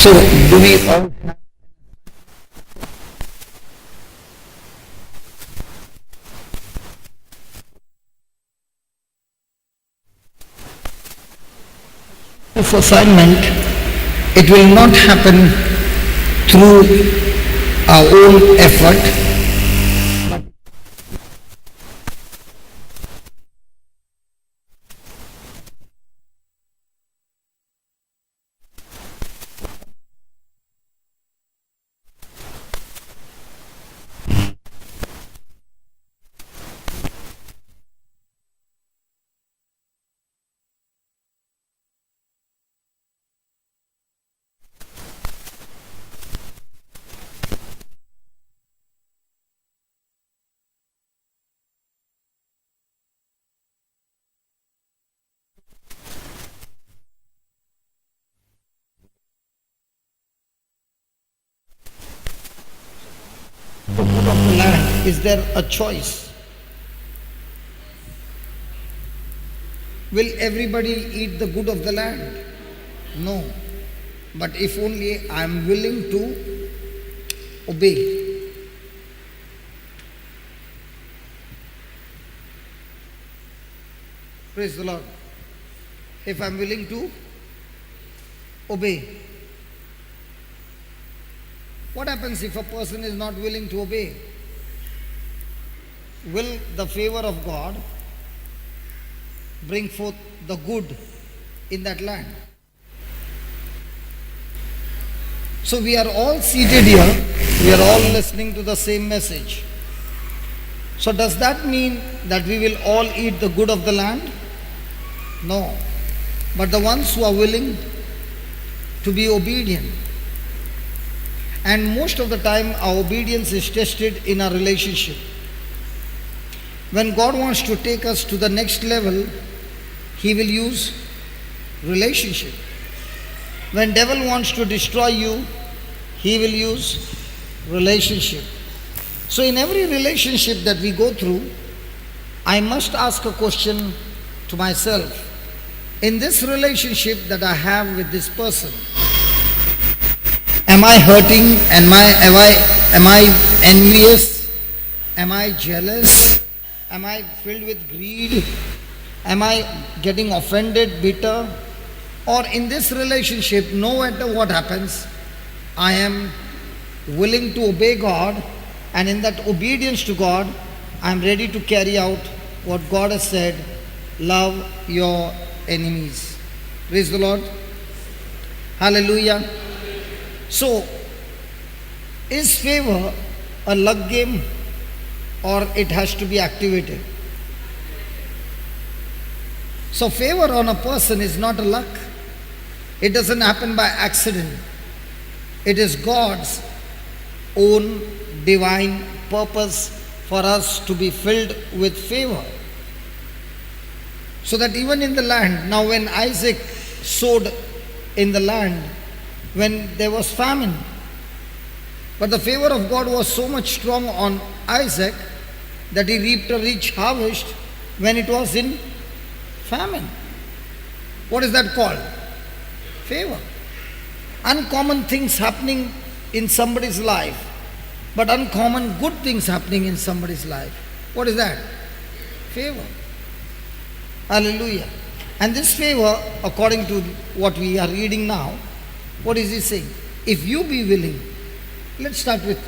So, do we all have assignment? It will not happen through our own effort. The good of the land, is there a choice? Will everybody eat the good of the land? No. But if only I am willing to obey. Praise the Lord. If I am willing to obey. What happens if a person is not willing to obey? Will the favor of God bring forth the good in that land? So we are all seated here, we are all listening to the same message. So does that mean that we will all eat the good of the land? No. But the ones who are willing to be obedient. And most of the time our obedience is tested in our relationship. When God wants to take us to the next level, He will use relationship. When devil wants to destroy you, he will use relationship. So in every relationship that we go through, I must ask a question to myself. In this relationship that I have with this person, am I hurting? Am I envious? Am I jealous? Am I filled with greed? Am I getting offended, bitter? Or in this relationship, no matter what happens, I am willing to obey God, and in that obedience to God, I am ready to carry out what God has said, love your enemies. Praise the Lord. Hallelujah. So, is favor a luck game or it has to be activated? So favor on a person is not a luck. It doesn't happen by accident. It is God's own divine purpose for us to be filled with favor. So that even in the land, now when Isaac sowed in the land, when there was famine, but the favor of God was so much strong on Isaac that he reaped a rich harvest when it was in famine. What is that called? Favor. Uncommon things happening in somebody's life, but uncommon good things happening in somebody's life. What is that? Favor. Hallelujah. And this favor, according to what we are reading now, what is he saying? If you be willing, let's start with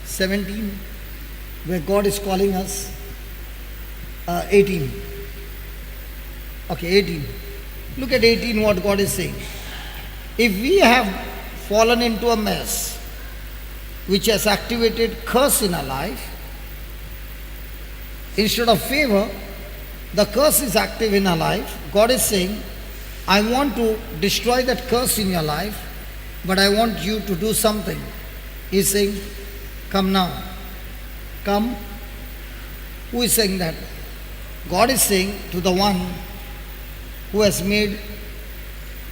17, where God is calling us. 18. Okay, 18. Look at 18, what God is saying. If we have fallen into a mess which has activated curse in our life, instead of favor, the curse is active in our life. God is saying, I want to destroy that curse in your life, but I want you to do something. He's saying, come now. Come. Who is saying that? God is saying to the one who has made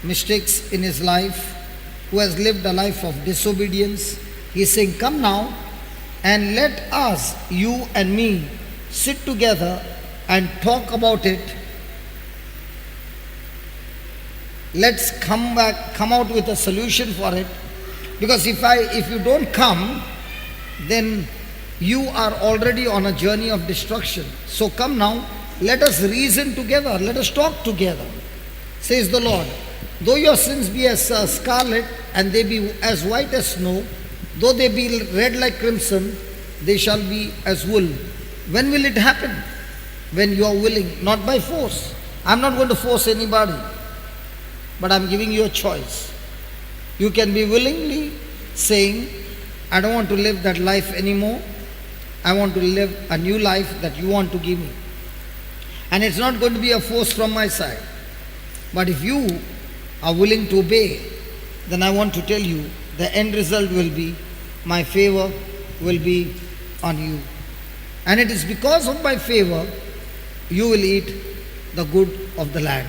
mistakes in his life, who has lived a life of disobedience. He is saying, come now and let us, you and me, sit together and talk about it. let's come out with a solution for it. Because if you don't come, then you are already on a journey of destruction. So come now, let us reason together, let us talk together, says the Lord. Though your sins be as scarlet, and they be as white as snow, though they be red like crimson, they shall be as wool. When will it happen? When you are willing, not by force. I'm not going to force anybody, but I'm giving you a choice. You can be willingly saying, I don't want to live that life anymore. I want to live a new life that you want to give me. And it's not going to be a force from my side. But if you are willing to obey, then I want to tell you the end result will be my favor will be on you. And it is because of my favor you will eat the good of the land.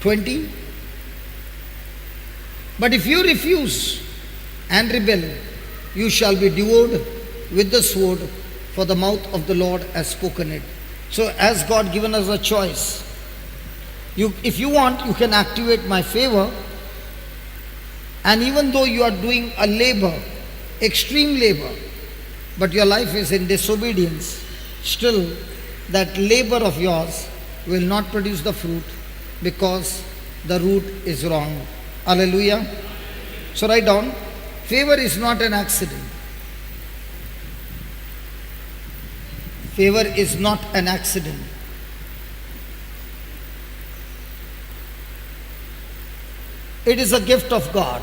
20. But if you refuse and rebel, you shall be devoured with the sword, for the mouth of the Lord has spoken it. So has God given us a choice? If you want, you can activate my favor, and even though you are doing a labor, extreme labor, but your life is in disobedience, still that labor of yours will not produce the fruit because the root is wrong. Hallelujah. So write down, favor is not an accident. Favor is not an accident. It is a gift of God.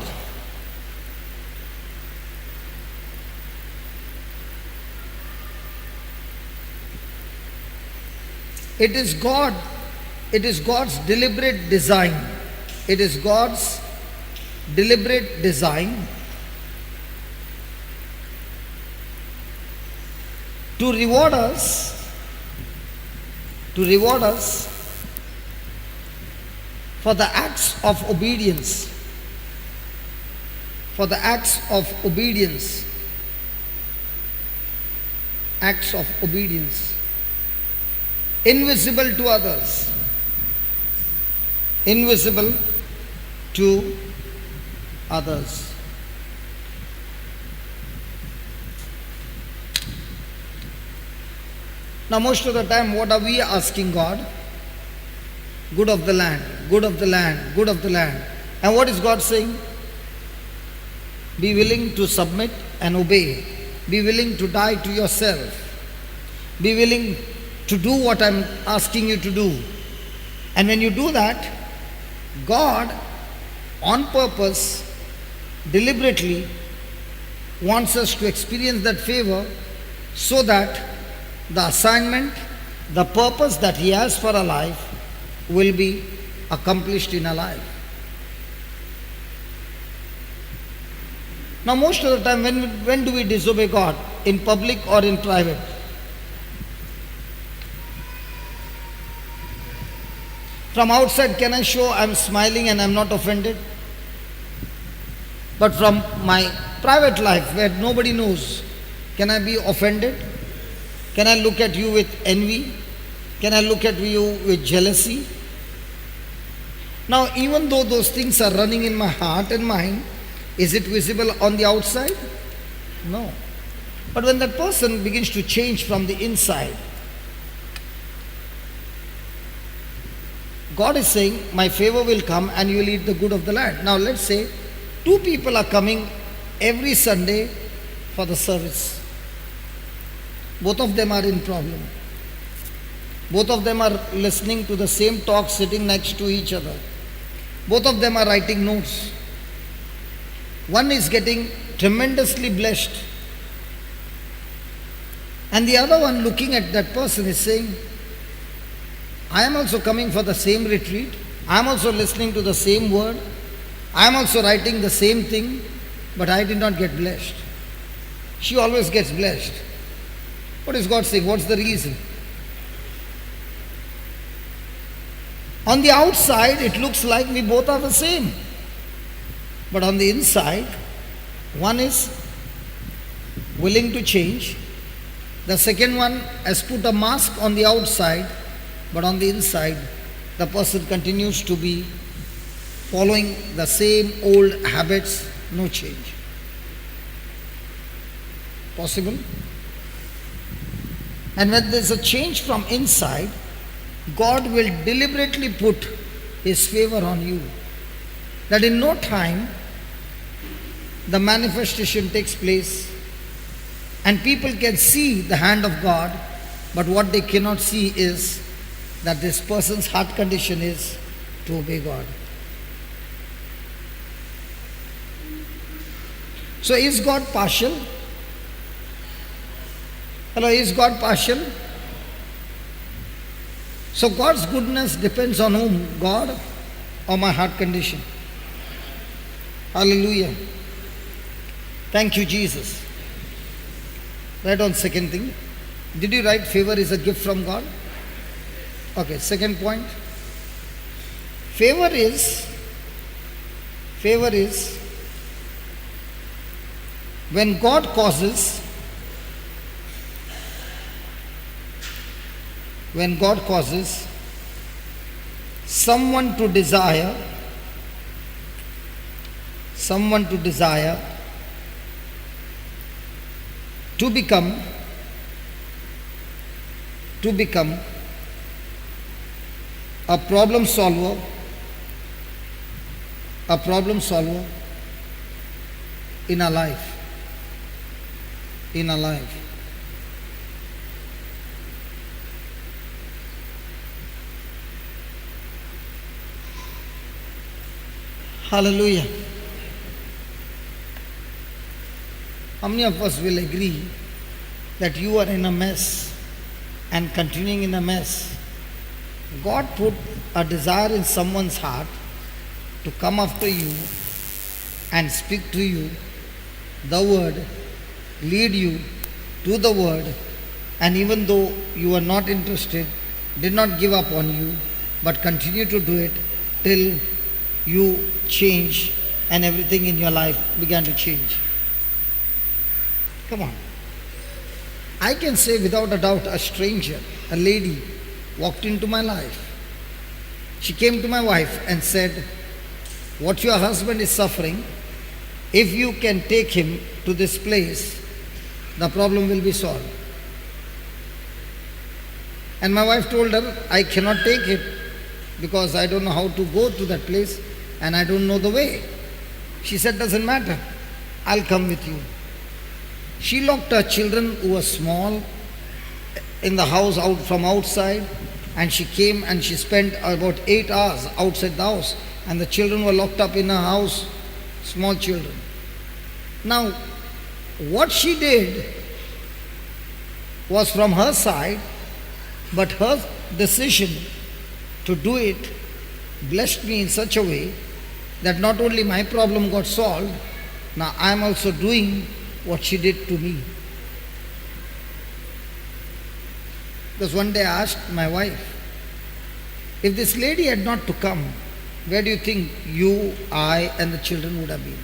It is God's deliberate design. It is God's deliberate design to reward us for the acts of obedience. For the acts of obedience. Acts of obedience. Invisible to others. Invisible to others. Now, most of the time, what are we asking God? Good of the land, good of the land, good of the land. And what is God saying? Be willing to submit and obey. Be willing to die to yourself. Be willing to do what I'm asking you to do. And when you do that, God, on purpose, deliberately wants us to experience that favor so that the assignment, the purpose that He has for our life will be accomplished in our life. Now, most of the time, when do we disobey God? In public or in private? From outside, can I show I'm smiling and I'm not offended? But from my private life, where nobody knows, can I be offended? Can I look at you with envy? Can I look at you with jealousy? Now, even though those things are running in my heart and mind, is it visible on the outside? No. But when that person begins to change from the inside, God is saying, my favor will come and you will eat the good of the land. Now, let's say 2 people are coming every Sunday for the service. Both of them are in problem. Both of them are listening to the same talk sitting next to each other. Both of them are writing notes. One is getting tremendously blessed, and the other one looking at that person is saying, I am also coming for the same retreat. I am also listening to the same word. I am also writing the same thing, but I did not get blessed. She always gets blessed. What is God saying? What's the reason? On the outside, it looks like we both are the same. But on the inside, one is willing to change. The second one has put a mask on the outside, but on the inside, the person continues to be following the same old habits, no change. Possible? And when there's a change from inside, God will deliberately put His favor on you. That in no time, the manifestation takes place and people can see the hand of God, but what they cannot see is that this person's heart condition is to obey God. So is God partial? Hello, is God partial? So God's goodness depends on whom? God or my heart condition? Hallelujah. Thank you, Jesus. Write on second thing. Did you write favor is a gift from God? Okay, second point. Favor is when God causes someone to desire to become a problem solver in a life. Hallelujah. How many of us will agree that you are in a mess and continuing in a mess? God put a desire in someone's heart to come after you and speak to you the word, lead you to the word, and even though you are not interested, did not give up on you, but continue to do it till you change and everything in your life began to change. Come on. I can say without a doubt, a stranger, a lady, walked into my life. She came to my wife and said, what your husband is suffering, if you can take him to this place, the problem will be solved. And my wife told her, I cannot take it because I don't know how to go to that place and I don't know the way. She said, doesn't matter, I'll come with you. She locked her children who were small in the house out from outside, and she came and she spent about 8 hours outside the house, and the children were locked up in her house, small children. Now, what she did was from her side, but her decision to do it blessed me in such a way that not only my problem got solved, now I am also doing what she did to me. Because one day I asked my wife, if this lady had not to come, where do you think you, I, and the children would have been?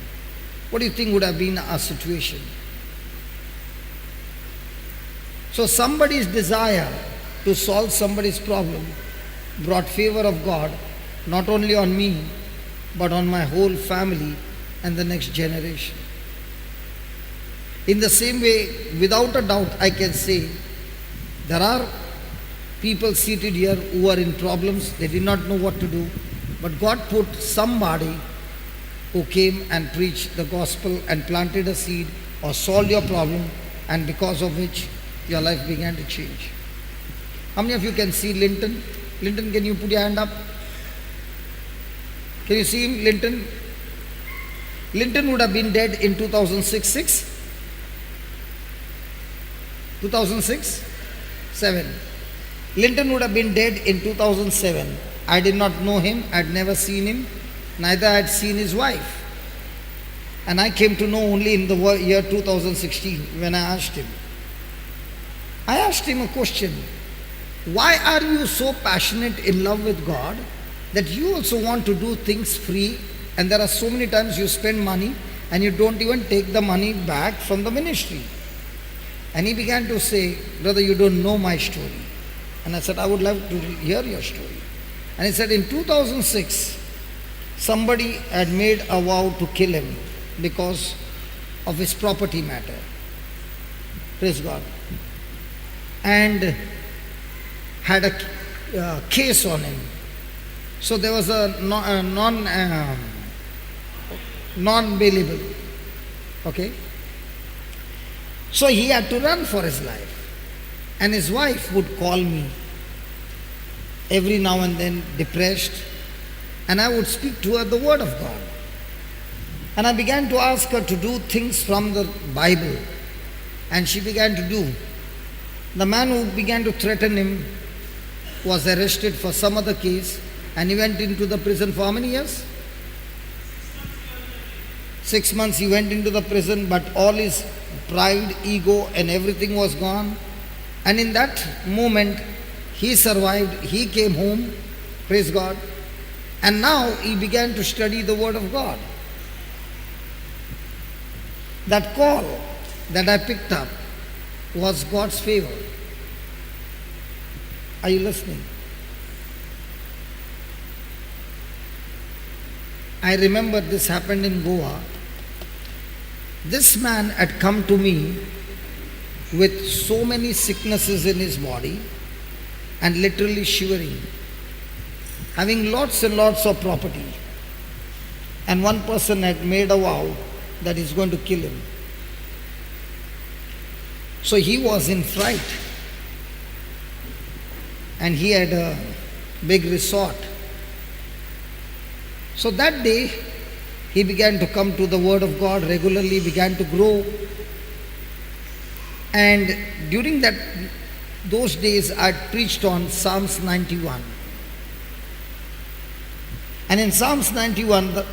What do you think would have been our situation? So somebody's desire to solve somebody's problem brought favor of God not only on me, but on my whole family and the next generation. In the same way, without a doubt, I can say there are people seated here who are in problems, they did not know what to do, but God put somebody who came and preached the gospel and planted a seed or solved your problem, and because of which your life began to change. How many of you can see Linton? Linton, can you put your hand up? Can you see him, Linton? Linton would have been dead in 2006, 7. Linton would have been dead in 2007. I did not know him, I had never seen him, neither had seen his wife. And I came to know only in the year 2016 when I asked him. I asked him a question. Why are you so passionate in love with God that you also want to do things free, and there are so many times you spend money and you don't even take the money back from the ministry? And he began to say, brother, you don't know my story. And I said, I would love to hear your story. And he said, in 2006, somebody had made a vow to kill him because of his property matter. Praise God. And had a case on him. So there was a non-bailable. Okay. So he had to run for his life. And his wife would call me every now and then, depressed, and I would speak to her the word of God. And I began to ask her to do things from the Bible, and she began to do. The man who began to threaten him was arrested for some other case, and he went into the prison for how many years? 6 months he went into the prison, but all his pride, ego and everything was gone. And in that moment, he survived, he came home, praise God, and now he began to study the Word of God. That call that I picked up was God's favor. Are you listening? I remember this happened in Goa. This man had come to me with so many sicknesses in his body and literally shivering, having lots and lots of property. And one person had made a vow that he's going to kill him. So he was in fright. And he had a big resort. So that day, he began to come to the Word of God regularly, began to grow. And during those days, I preached on Psalms 91. And in Psalms 91,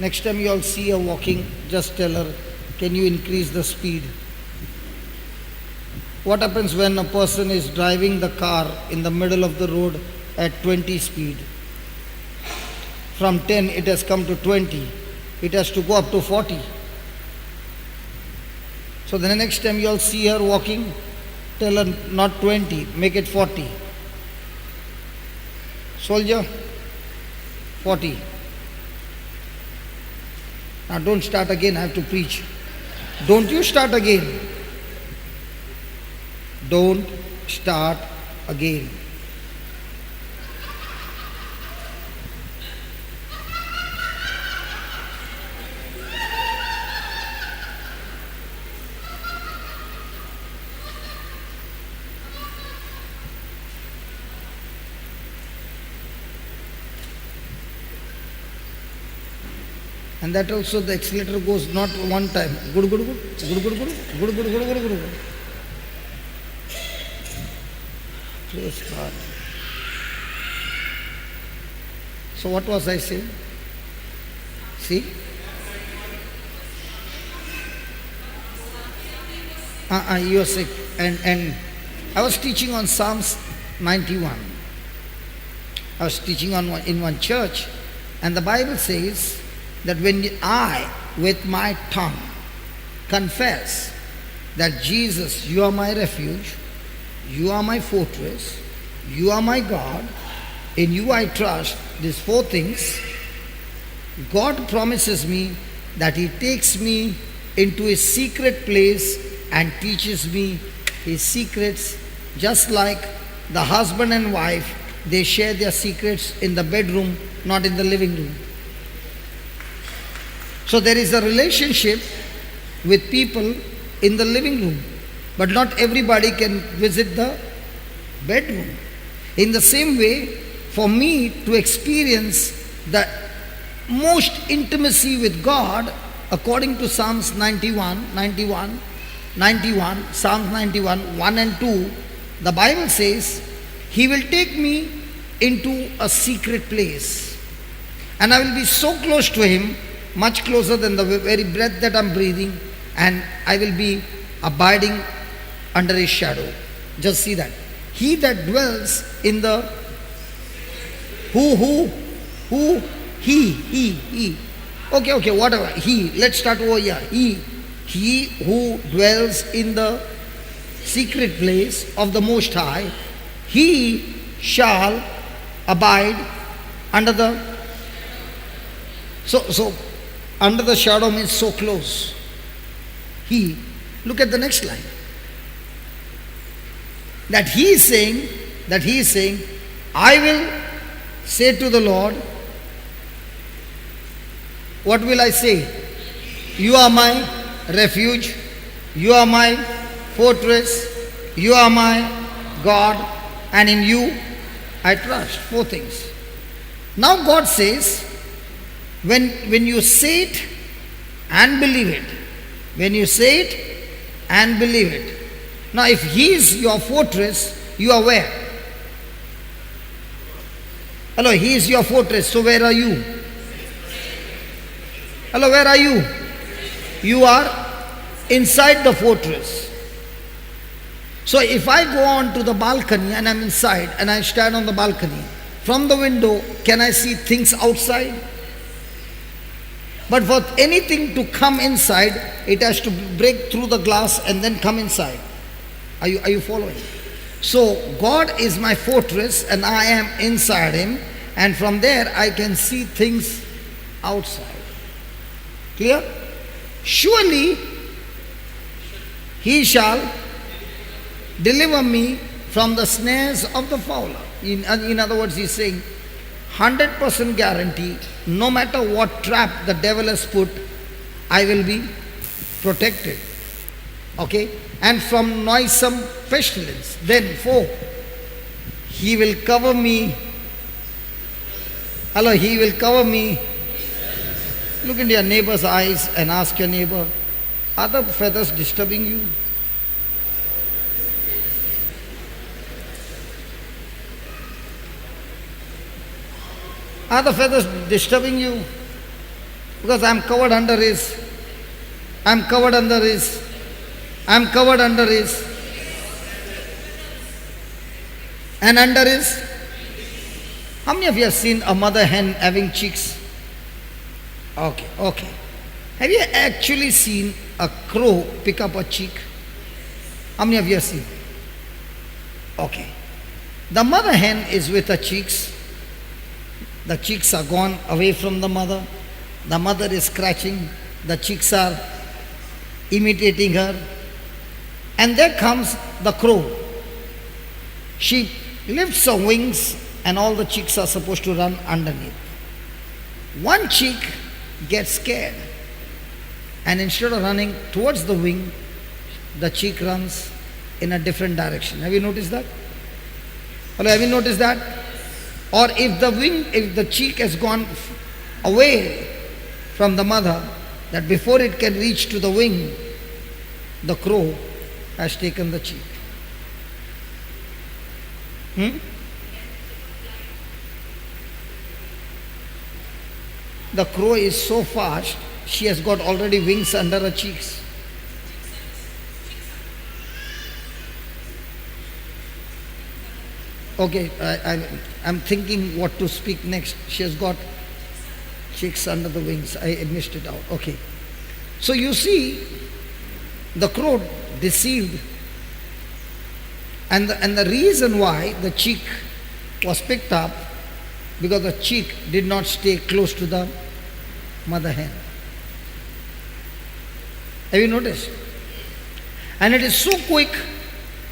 next time you all see her walking, just tell her, can you increase the speed? What happens when a person is driving the car in the middle of the road at 20 speed? From 10 it has come to 20. It has to go up to 40. So the next time you all see her walking, tell her not 20, make it 40. Soldier, 40. Now don't start again, I have to preach. Don't you start again. Don't start again. And that also the accelerator goes not one time. Good, good, good, good, good, good, good, good, good, good, good, good. Praise God. So what was I saying? See? You are sick. And I was teaching on Psalms 91. I was teaching in one church, and the Bible says that when I, with my tongue, confess that Jesus, you are my refuge, you are my fortress, you are my God, in you I trust, these 4 things, God promises me that He takes me into His secret place and teaches me His secrets, just like the husband and wife, they share their secrets in the bedroom, not in the living room. So there is a relationship with people in the living room, but not everybody can visit the bedroom. In the same way, for me to experience the most intimacy with God, according to Psalms 91, Psalms 91, 1 and 2, the Bible says, He will take me into a secret place. And I will be so close to Him, much closer than the very breath that I'm breathing, and I will be abiding under His shadow. Just see that. He that dwells in the he. Okay, whatever. He. Let's start over here. He who dwells in the secret place of the Most High, he shall abide under the. So under the shadow means so close. He. Look at the next line. That he is saying, I will say to the Lord, what will I say? You are my refuge, you are my fortress, you are my God, and in you I trust. 4 things. Now God says, when you say it and believe it, when you say it and believe it. Now if he is your fortress, you are where? Hello, he is your fortress, so where are you? Hello, where are you? You are inside the fortress. So if I go on to the balcony and I'm inside and I stand on the balcony, from the window, can I see things outside? But for anything to come inside, it has to break through the glass and then come inside. Are you following? So God is my fortress and I am inside him, and from there I can see things outside. Clear? Surely he shall deliver me from the snares of the fowler. In other words, he's saying 100% guarantee, no matter what trap the devil has put, I will be protected. Okay? And from noisome pestilence. Then 4, he will cover me. Hello, he will cover me. Look into your neighbor's eyes and ask your neighbor, are the feathers disturbing you? Are the feathers disturbing you? Because I'm covered under his. I'm covered under his. I'm covered under his. And under his. How many of you have seen a mother hen having chicks? Okay. Have you actually seen a crow pick up a chick? How many of you have seen? Okay. The mother hen is with her chicks. The chicks are gone away from the mother. The mother is scratching. The chicks are imitating her. And there comes the crow. She lifts her wings and all the chicks are supposed to run underneath. One chick gets scared. And instead of running towards the wing, the chick runs in a different direction. Have you noticed that? Hello, have you noticed that? Or if the chick has gone away from the mother, that before it can reach to the wing, the crow has taken the chick. The crow is so fast, she has got already wings under her cheeks. Okay, I'm thinking what to speak next. She has got chicks under the wings. I missed it out. Okay. So you see, the crow deceived. And the reason why the chick was picked up, because the chick did not stay close to the mother hen. Have you noticed? And it is so quick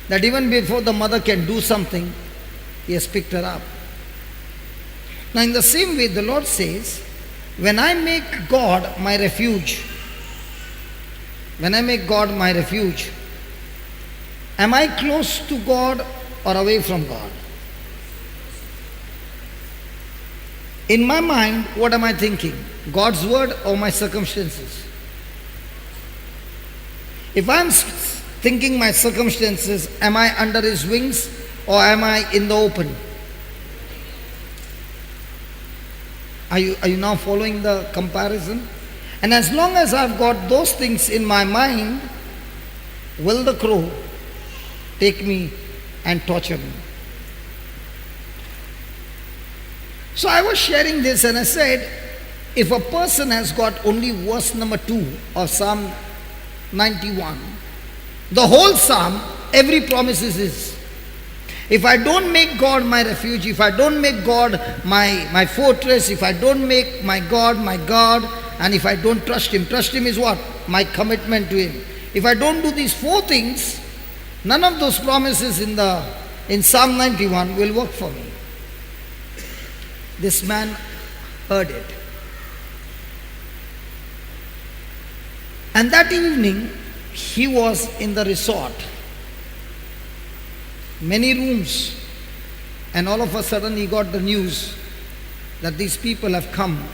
that even before the mother can do something, he has picked her up. Now in the same way, the Lord says, when I make God my refuge, am I close to God or away from God? In my mind, what am I thinking? God's word or my circumstances? If I'm thinking my circumstances, am I under his wings or am I in the open? Are you now following the comparison? And as long as I've got those things in my mind, will the crow take me and torture me? So I was sharing this and I said, if a person has got only verse number 2 of Psalm 91, the whole psalm every promise is His. If I don't make God my refuge, if I don't make God my fortress, if I don't make my God, and if I don't trust Him is what? My commitment to Him. If I don't do these four things, none of those promises in Psalm 91 will work for me. This man heard it. And that evening, he was in the resort. Many rooms. And all of a sudden he got the news that these people have come,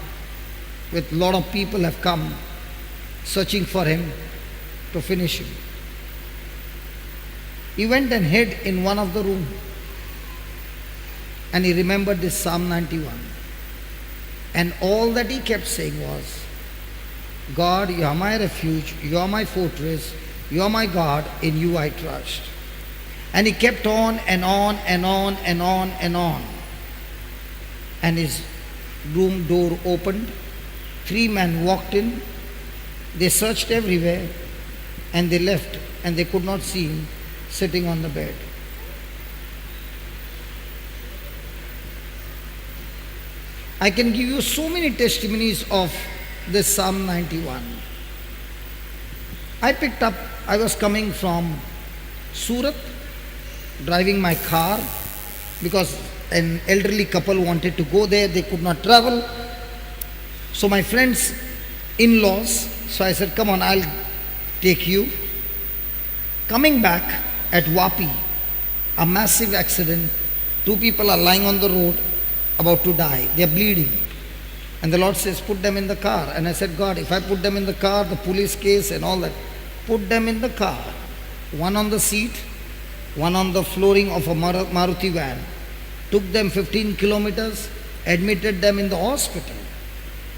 with a lot of people have come searching for him to finish him. He went and hid in one of the rooms. And he remembered this Psalm 91. And all that he kept saying was, God, you are my refuge, you are my fortress, you are my God, in you I trust. And he kept on and on and on and on and on. And his room door opened. 3 men walked in. They searched everywhere and they left, and they could not see him sitting on the bed. I can give you so many testimonies of this Psalm 91. I was coming from Surat, driving my car, because an elderly couple wanted to go there, they could not travel. So my friends, in-laws, so I said, come on, I'll take you. Coming back at Vapi, a massive accident, 2 people are lying on the road, about to die, they are bleeding. And the Lord says, put them in the car. And I said, God, if I put them in the car, the police case and all that, put them in the car. One on the seat, one on the flooring of a Maruti van. Took them 15 kilometers, admitted them in the hospital.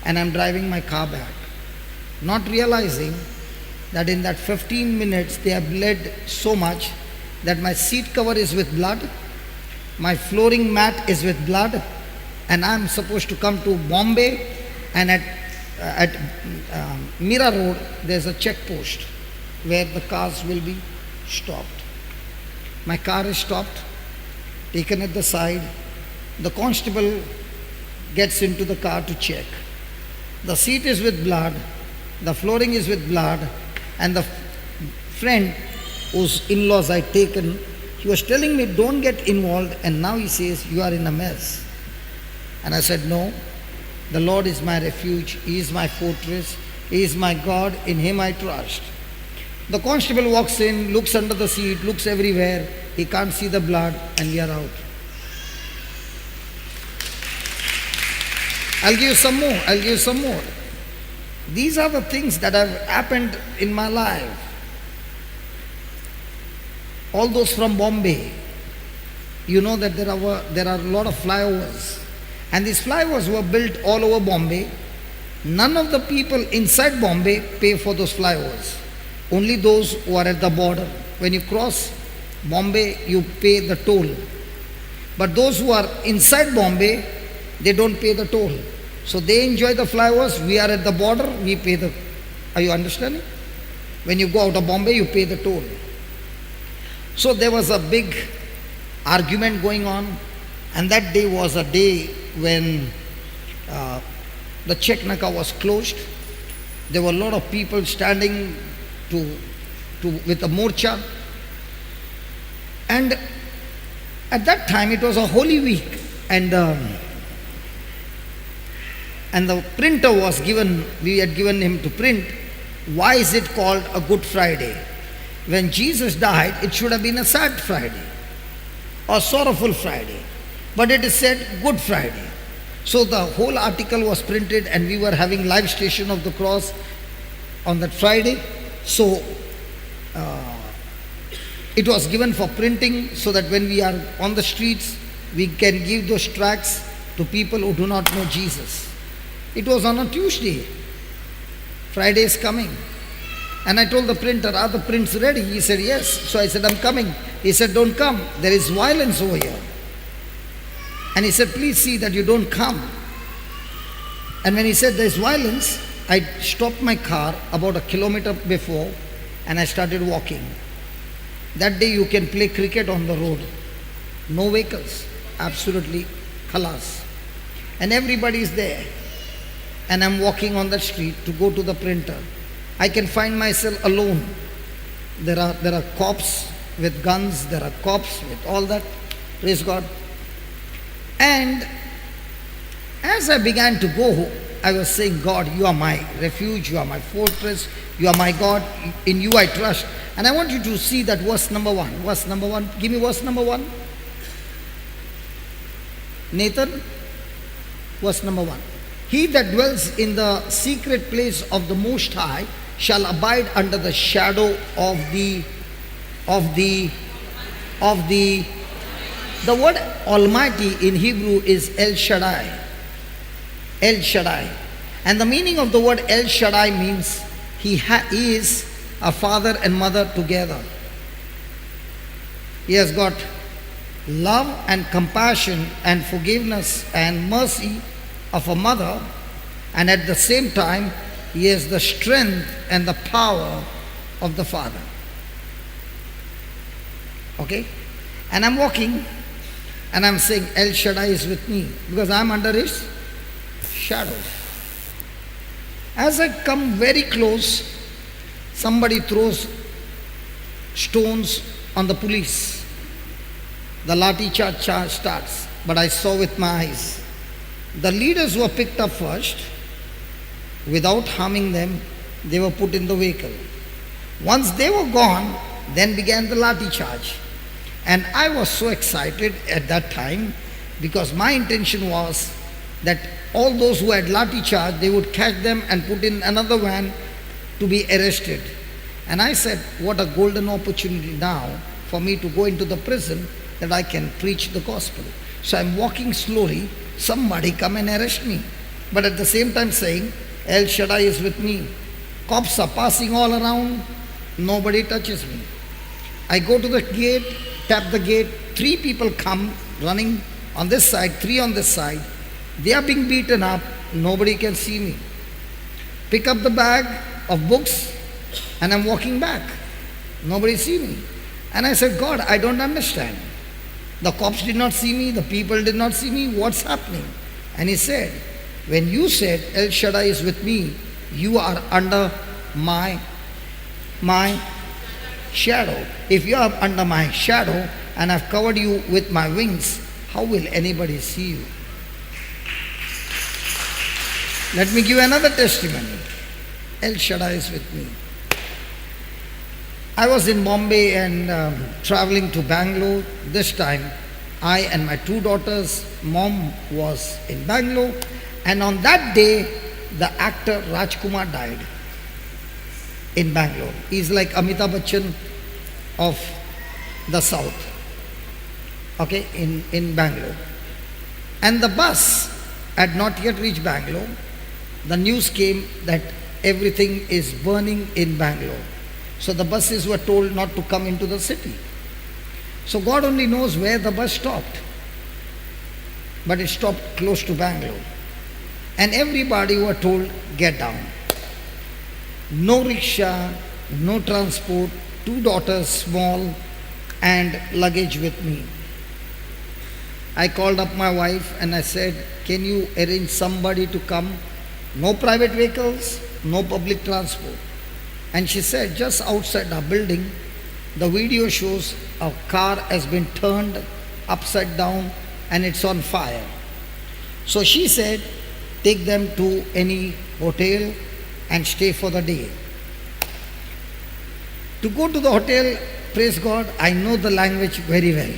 And I'm driving my car back. Not realizing that in that 15 minutes, they have bled so much that my seat cover is with blood, my flooring mat is with blood, and I'm supposed to come to Bombay, and at Mira Road, there's a check post where the cars will be stopped. My car is stopped, taken at the side. The constable gets into the car to check. The seat is with blood, the flooring is with blood, and the friend whose in-laws I'd taken, he was telling me, don't get involved, and now he says, you are in a mess. And I said, no, the Lord is my refuge, He is my fortress, He is my God, in Him I trust. The constable walks in, looks under the seat, looks everywhere, he can't see the blood, and we are out. I'll give you some more. These are the things that have happened in my life. All those from Bombay, you know that there are a lot of flyovers. And these flyovers were built all over Bombay. None of the people inside Bombay pay for those flyovers. Only those who are at the border. When you cross Bombay, you pay the toll. But those who are inside Bombay, they don't pay the toll. So they enjoy the flyovers. We are at the border, we pay the... Are you understanding? When you go out of Bombay, you pay the toll. So there was a big argument going on. And that day was a day when the Czech Naka was closed. There were a lot of people standing with a morcha. And at that time it was a Holy Week, and the printer was given, we had given him to print, why is it called a Good Friday? When Jesus died, it should have been a sad Friday or sorrowful Friday. But it is said Good Friday. So the whole article was printed, and we were having live station of the cross on that Friday. So it was given for printing, so that when we are on the streets, we can give those tracts to people who do not know Jesus. It was on a Tuesday. Friday is coming. And I told the printer, are the prints ready? He said, yes. So I said, I'm coming. He said, don't come. There is violence over here. And he said, please see that you don't come. And when he said there is violence, I stopped my car about a kilometer before, and I started walking. That day you can play cricket on the road. No vehicles. Absolutely khalas. And everybody is there. And I'm walking on the street to go to the printer. I can find myself alone. There are cops with guns. There are cops with all that. Praise God. And as I began to go, I was saying, God, you are my refuge, you are my fortress, you are my God, in you I trust. And I want you to see that verse number 1. Verse number 1. Give me verse number 1. Nathan, verse number 1. He that dwells in the secret place of the Most High shall abide under the shadow of the word Almighty in Hebrew is El Shaddai. El Shaddai. And the meaning of the word El Shaddai means he is a father and mother together. He has got love and compassion and forgiveness and mercy of a mother, and at the same time he has the strength and the power of the father. Okay? And I'm walking and I'm saying El Shaddai is with me because I'm under his shadow. As I come very close, somebody throws stones on the police. The lathi charge starts, but I saw with my eyes. The leaders were picked up first. Without harming them, they were put in the vehicle. Once they were gone, then began the lathi charge. And I was so excited at that time because my intention was that all those who had lathi charge, they would catch them and put in another van to be arrested. And I said, what a golden opportunity now for me to go into the prison that I can preach the gospel. So I'm walking slowly, somebody come and arrest me. But at the same time saying, El Shaddai is with me. Cops are passing all around, nobody touches me. I go to the gate, tap the gate, 3 people come running on this side, 3 on this side. They are being beaten up, nobody can see me. Pick up the bag of books and I'm walking back. Nobody see me. And I said, God, I don't understand. The cops did not see me, the people did not see me, what's happening? And he said, when you said El Shaddai is with me, you are under my shadow. If you are under my shadow and I've covered you with my wings, how will anybody see you? Let me give another testimony. El Shaddai is with me. I was in Bombay and traveling to Bangalore. This time, I and my 2 daughters, mom was in Bangalore. And on that day, the actor Rajkumar died in Bangalore. He's like Amitabh Bachchan of the South, okay, in Bangalore. And the bus had not yet reached Bangalore. The news came that everything is burning in Bangalore. So the buses were told not to come into the city. So God only knows where the bus stopped. But it stopped close to Bangalore. And everybody were told, get down. No rickshaw, no transport, 2 daughters small and luggage with me. I called up my wife and I said, can you arrange somebody to come? No private vehicles, no public transport. And she said, just outside our building, the video shows a car has been turned upside down and it's on fire. So she said, take them to any hotel and stay for the day. To go to the hotel, praise God, I know the language very well.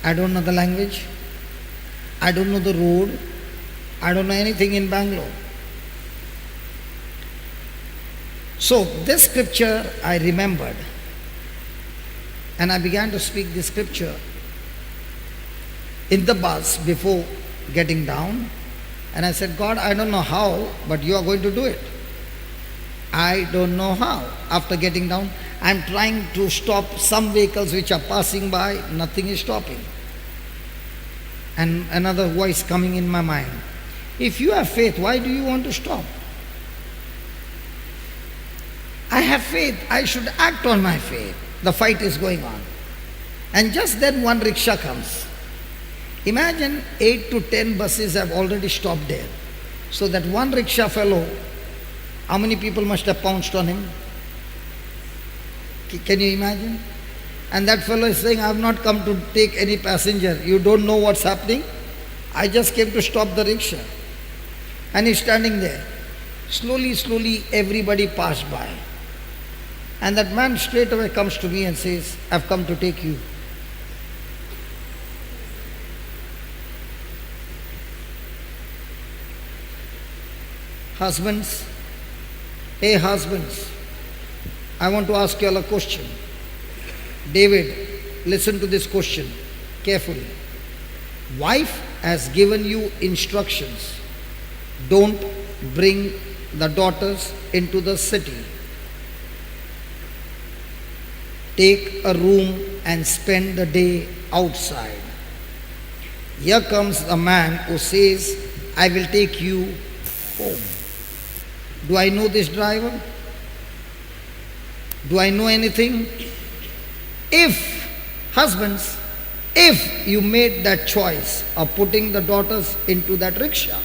I don't know the language. I don't know the road. I don't know anything in Bangalore. So this scripture I remembered. And I began to speak this scripture in the bus before getting down. And I said, God, I don't know how, but you are going to do it. I don't know how. After getting down, I'm trying to stop some vehicles which are passing by, nothing is stopping. And another voice coming in my mind. If you have faith, why do you want to stop? I have faith. I should act on my faith. The fight is going on. And just then one rickshaw comes. Imagine 8 to 10 buses have already stopped there. So that one rickshaw fellow, how many people must have pounced on him? Can you imagine? And that fellow is saying, I have not come to take any passenger. You don't know what's happening? I just came to stop the rickshaw. And he's standing there. Slowly, everybody passed by. And that man straight away comes to me and says, I've come to take you. Husbands, hey husbands, I want to ask you all a question. David, listen to this question carefully. Wife has given you instructions. Don't bring the daughters into the city. Take a room and spend the day outside. Here comes a man who says, I will take you home. Do I know this driver? Do I know anything? If, husbands, if you made that choice of putting the daughters into that rickshaw,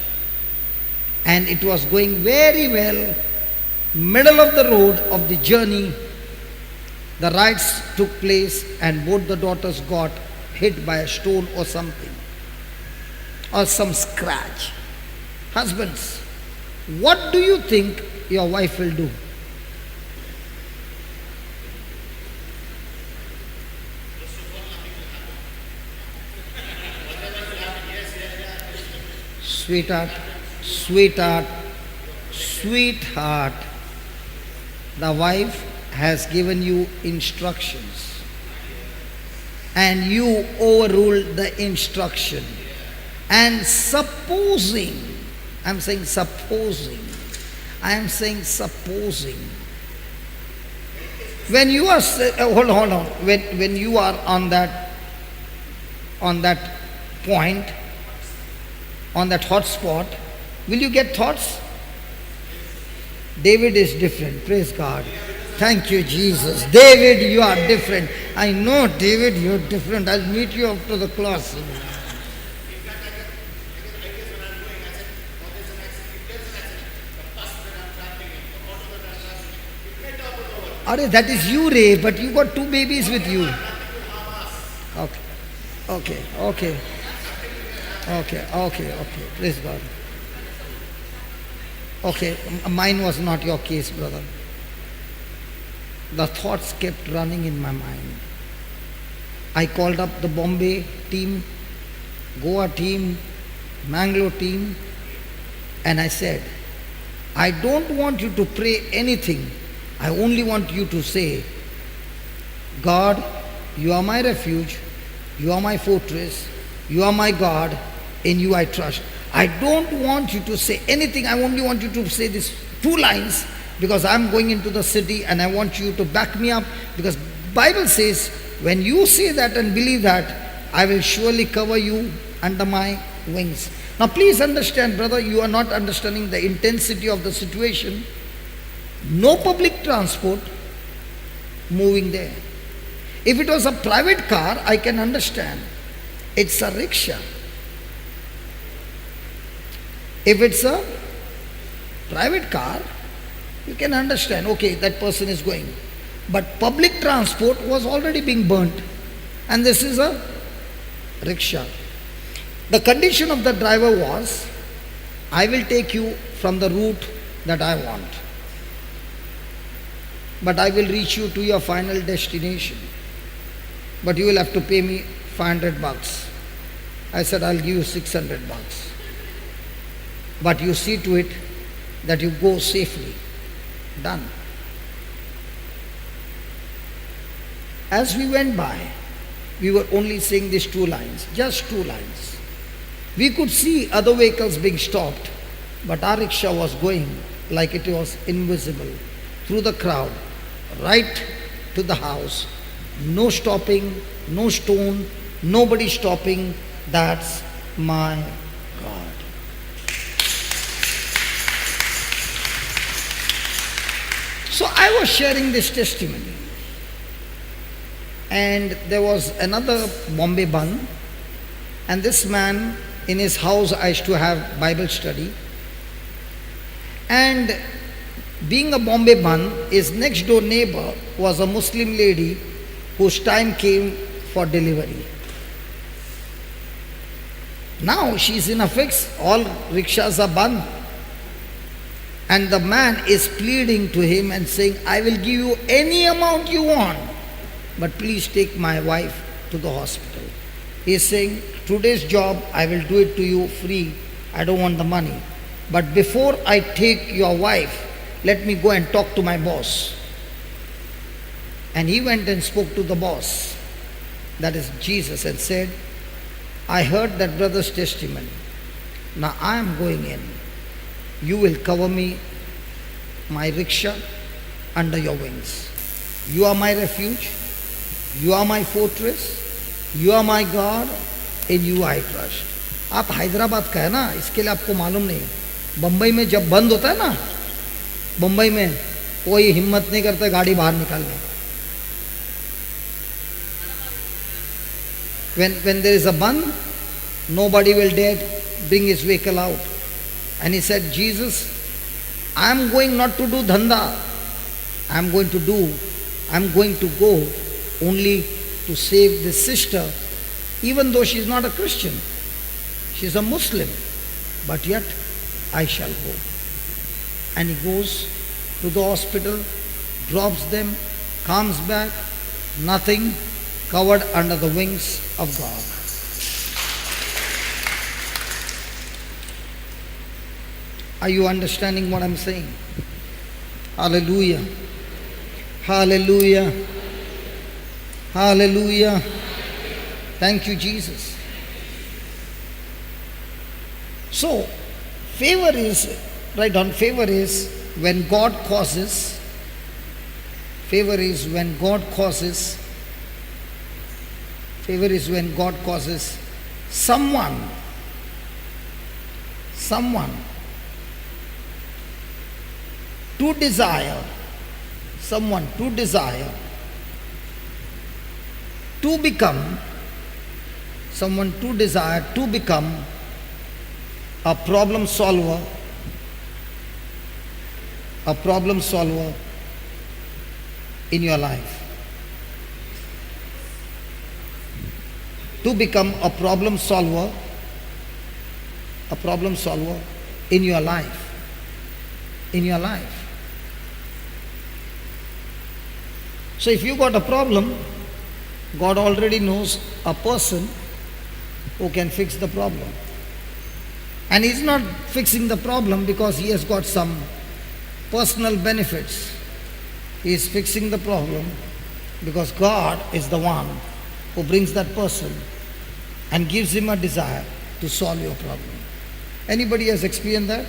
and it was going very well, middle of the road of the journey, the rides took place and both the daughters got hit by a stone or something, or some scratch. Husbands, what do you think your wife will do? Sweetheart, the wife has given you instructions and you overruled the instruction. And supposing, I am saying supposing, when you are, hold on, when you are on that point, on that hot spot, will you get thoughts? David is different. Praise God. Thank you, Jesus. David, you are different. I know, David, you're different. I'll meet you after the class. Arey, that is you, Ray, but you got two babies with you. Okay. Praise God. Okay, mine was not your case, brother. The thoughts kept running in my mind. I called up the Bombay team, Goa team, Mangalore team, and I said, I don't want you to pray anything. I only want you to say, God, you are my refuge, you are my fortress, you are my God, in you I trust. I don't want you to say anything. I only want you to say these two lines, because I'm going into the city and I want you to back me up, because Bible says when you say that and believe that, I will surely cover you under my wings. Now please understand, brother, you are not understanding the intensity of the situation. No public transport moving there. If it was a private car, I can understand. It's a rickshaw. If it's a private car, you can understand, okay, that person is going. But public transport was already being burnt, and this is a rickshaw. The condition of the driver was, I will take you from the route that I want, but I will reach you to your final destination, but you will have to pay me $500. I said, I'll give you $600. But you see to it that you go safely. Done. As we went by, we were only saying these two lines, just two lines. We could see other vehicles being stopped, but our rickshaw was going like it was invisible through the crowd, right to the house. No stopping, no stone, nobody stopping. That's my God. So I was sharing this testimony. And there was another Bombay Bun. And this man, in his house, I used to have Bible study. And being a Bombay Bun, his next door neighbor was a Muslim lady whose time came for delivery. Now she's in a fix, all rickshaws are banned. And the man is pleading to him and saying, I will give you any amount you want, but please take my wife to the hospital. He is saying, today's job, I will do it to you free. I don't want the money. But before I take your wife, let me go and talk to my boss. And he went and spoke to the boss, that is Jesus, and said, I heard that brother's testimony. Now I am going in. You will cover me, my rickshaw, under your wings. You are my refuge. You are my fortress. You are my God. In you I trust. आप हैदराबाद का है ना, इसके लिए आपको मालूम नहीं. बम्बई में जब बंद होता है ना, बम्बई में कोई हिम्मत नहीं करता गाड़ी बाहर निकालने. When there is a band, nobody will dare bring his vehicle out. And he said, Jesus, I am going not to do dhanda. I am going to go only to save this sister, even though she is not a Christian. She is a Muslim. But yet, I shall go. And he goes to the hospital, drops them, comes back, nothing, covered under the wings of God. Are you understanding what I'm saying? Hallelujah. Hallelujah. Hallelujah. Thank you, Jesus. So, favor is, write down, favor is when God causes, favor is when God causes someone to desire to become a problem solver in your life. To become a problem solver in your life. So if you got a problem, God already knows a person who can fix the problem. And He's not fixing the problem because He has got some personal benefits. He is fixing the problem because God is the one who brings that person and gives him a desire to solve your problem. Anybody has experienced that?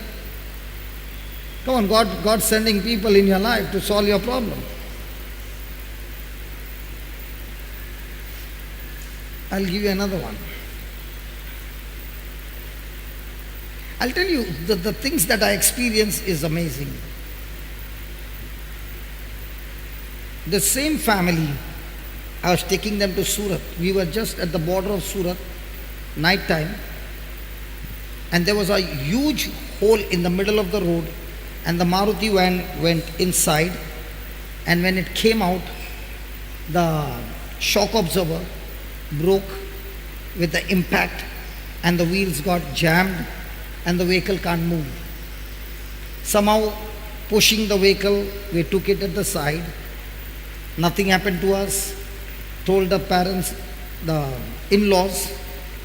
Come on, God's sending people in your life to solve your problem. I'll give you another one. I'll tell you, the things that I experience is amazing. The same family, I was taking them to Surat. We were just at the border of Surat, night time, and there was a huge hole in the middle of the road, and the Maruti van went inside, and when it came out, the shock absorber broke with the impact, and the wheels got jammed, and the vehicle can't move. Somehow, pushing the vehicle, we took it at the side. Nothing happened to us. Told the parents, the in-laws,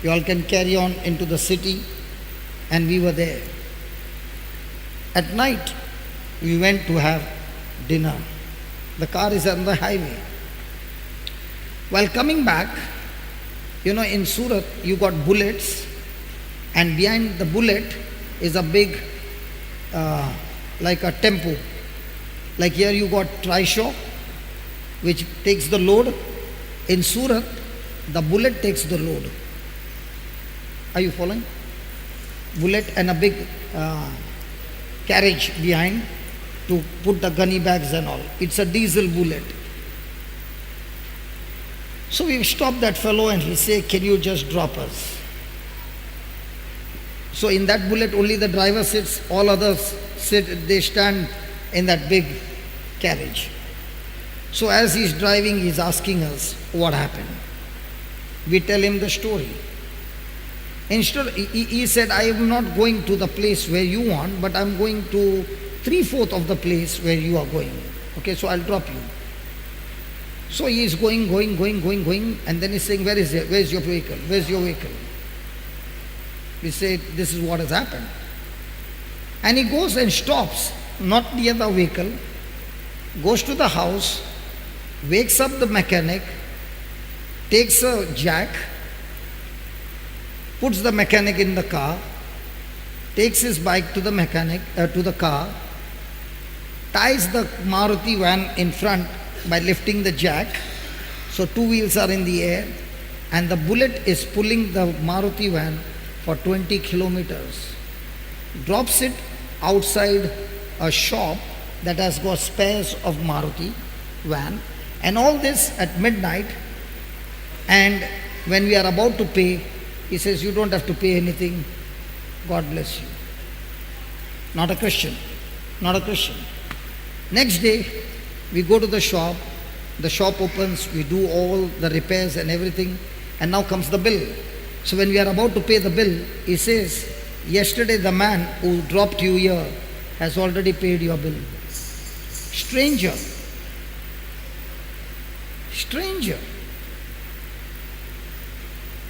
you all can carry on into the city, and we were there. At night, we went to have dinner. The car is on the highway. While coming back, in Surat, you got bullets, and behind the bullet is a big, like a tempo. Like here you got Trishaw, which takes the load. In Surat, the bullet takes the load. Are you following? Bullet and a big carriage behind. to put the gunny bags and all. It's a diesel bullet. So we stopped that fellow and he said, can you just drop us? So in that bullet only the driver sits, all others sit, they stand in that big carriage. So as he's driving, he's asking us what happened. We tell him the story. Instead, he said, I am not going to the place where you want, but I'm going to 3/4 of the place where you are going. Okay, so I'll drop you. So he is going, and then he's saying, where's your vehicle? Where's your vehicle? We say, this is what has happened. And he goes and stops, not near the vehicle, goes to the house, wakes up the mechanic, takes a jack, puts the mechanic in the car, takes his bike to the mechanic, to the car, ties the Maruti van in front by lifting the jack, so 2 wheels are in the air, and the bullet is pulling the Maruti van for 20 kilometers. Drops it outside a shop that has got spares of Maruti van, and all this at midnight. And when we are about to pay, he says, you don't have to pay anything, God bless you. Not a Christian, not a Christian. Next day, we go to the shop opens, we do all the repairs and everything, and now comes the bill. So when we are about to pay the bill, he says, yesterday the man who dropped you here has already paid your bill. Stranger. Stranger.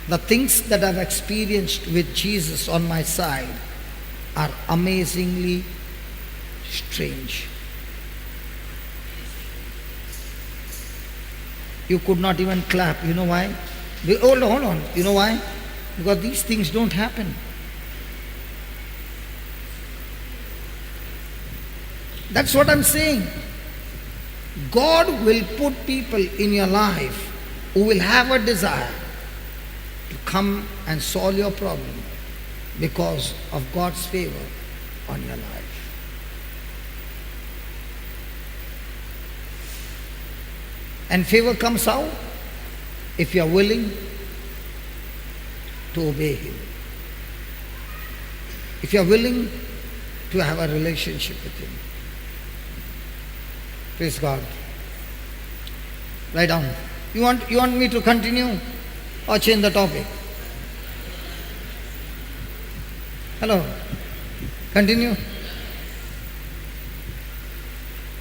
The things that I've experienced with Jesus on my side are amazingly strange. You could not even clap. You know why? Hold on. You know why? Because these things don't happen. That's what I'm saying. God will put people in your life who will have a desire to come and solve your problem because of God's favor on your life. And favor comes how? If you are willing to obey Him. If you are willing to have a relationship with Him. Praise God. Write down. You want me to continue or change the topic? Hello? Continue?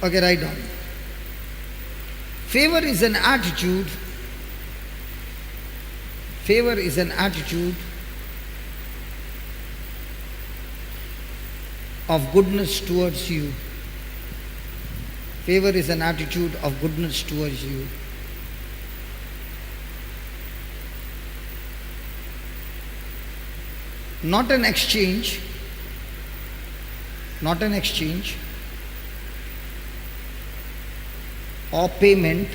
Okay, write down. Favor is an attitude. Favor is an attitude of goodness towards you. Favor is an attitude of goodness towards you. Not an exchange. Not an exchange or payment.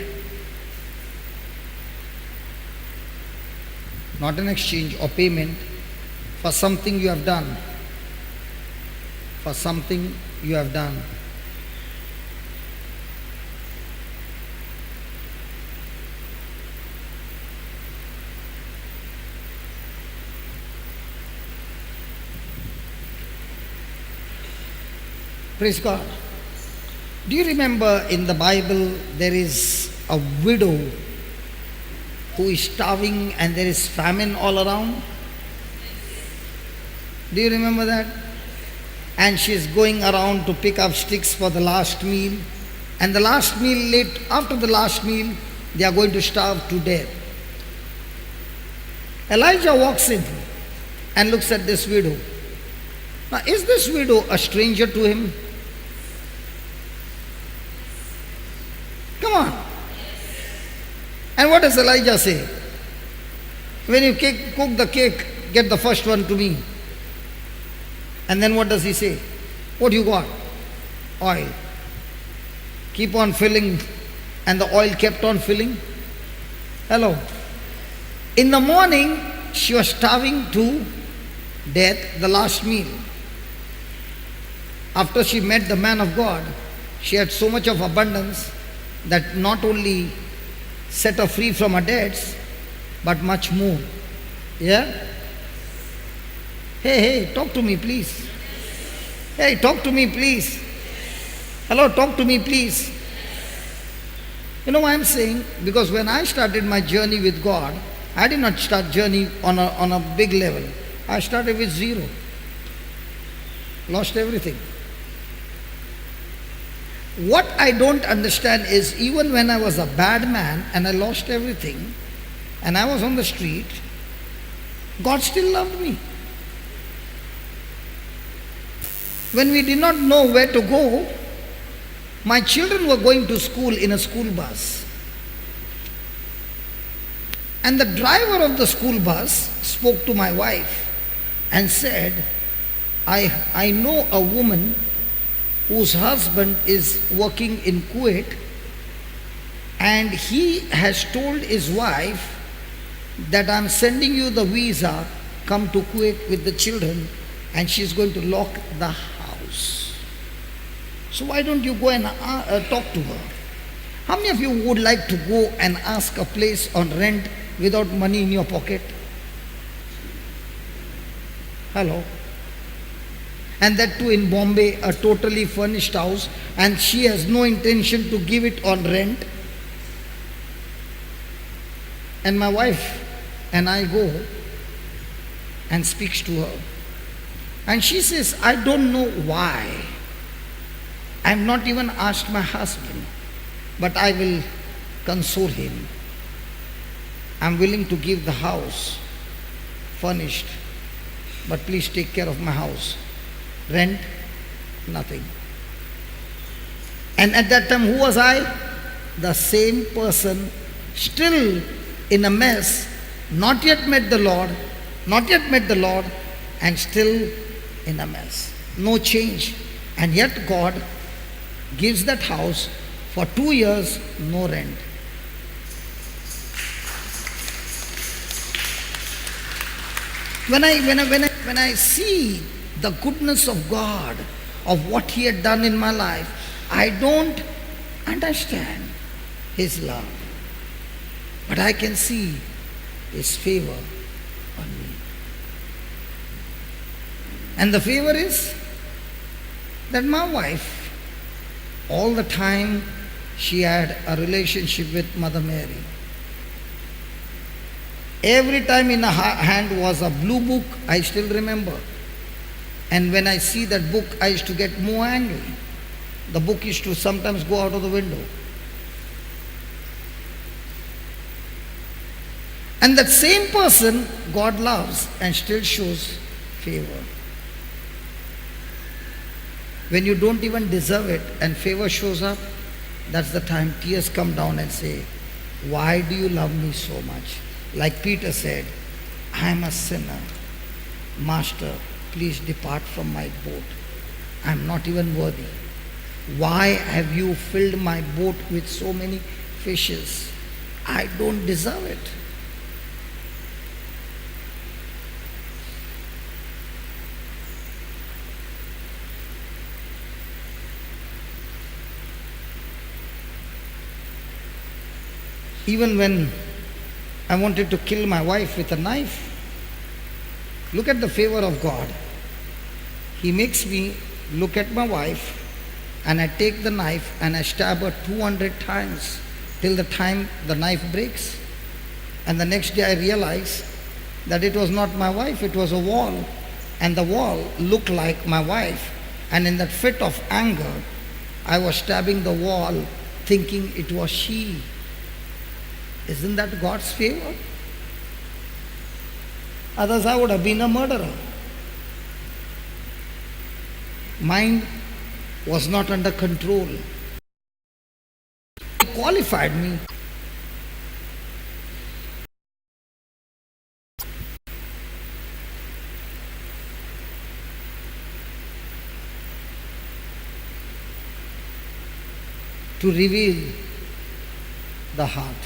Not an exchange or payment for something you have done. For something you have done. Praise God. Do you remember in the Bible there is a widow who is starving and there is famine all around? Do you remember that? And she is going around to pick up sticks for the last meal. And the last meal, after the last meal, they are going to starve to death. Elijah walks in and looks at this widow. Now, is this widow a stranger to him? Come on. And what does Elijah say? When you cook the cake, get the first one to me. And then what does he say? What you got? Oil. Keep on filling. And the oil kept on filling. Hello. In the morning, she was starving to death, the last meal. After she met the man of God, She had so much of abundance that not only set her free from her debts, but much more. Yeah? Hey, talk to me, please. Hey, talk to me, please. Hello, talk to me, please. You know why I'm saying? Because when I started my journey with God, I did not start journey on a big level. I started with zero. Lost everything. What I don't understand is, even when I was a bad man and I lost everything and I was on the street, God still loved me. When we did not know where to go, my children were going to school in a school bus. And the driver of the school bus spoke to my wife and said, I know a woman whose husband is working in Kuwait, and he has told his wife that I'm sending you the visa, come to Kuwait with the children, and she's going to lock the house. So why don't you go and talk to her? How many of you would like to go and ask a place on rent without money in your pocket? Hello? And that too in Bombay, a totally furnished house, and she has no intention to give it on rent. And my wife and I go and speaks to her. And she says, I don't know why. I've not even asked my husband, but I will console him. I'm willing to give the house furnished, but please take care of my house. Rent, nothing. And at that time, who was I? The same person, still in a mess, not yet met the Lord, and still in a mess. No change. And yet God gives that house for 2 years, no rent. When I see the goodness of God, of what He had done in my life, I don't understand His love. But I can see His favor on me. And the favor is that my wife, all the time she had a relationship with Mother Mary. Every time in her hand was a blue book, I still remember. And when I see that book, I used to get more angry. The book used to sometimes go out of the window. And that same person God loves and still shows favor. When you don't even deserve it and favor shows up, that's the time tears come down and say, why do you love me so much? Like Peter said, I am a sinner. Master, please depart from my boat. I am not even worthy. Why have you filled my boat with so many fishes? I don't deserve it. Even when I wanted to kill my wife with a knife, look at the favor of God. He makes me look at my wife, and I take the knife and I stab her 200 times till the time the knife breaks. And the next day I realize that it was not my wife, it was a wall. And the wall looked like my wife. And in that fit of anger, I was stabbing the wall thinking it was she. Isn't that God's favor? Others, I would have been a murderer. Mind was not under control. He qualified me. To reveal the heart.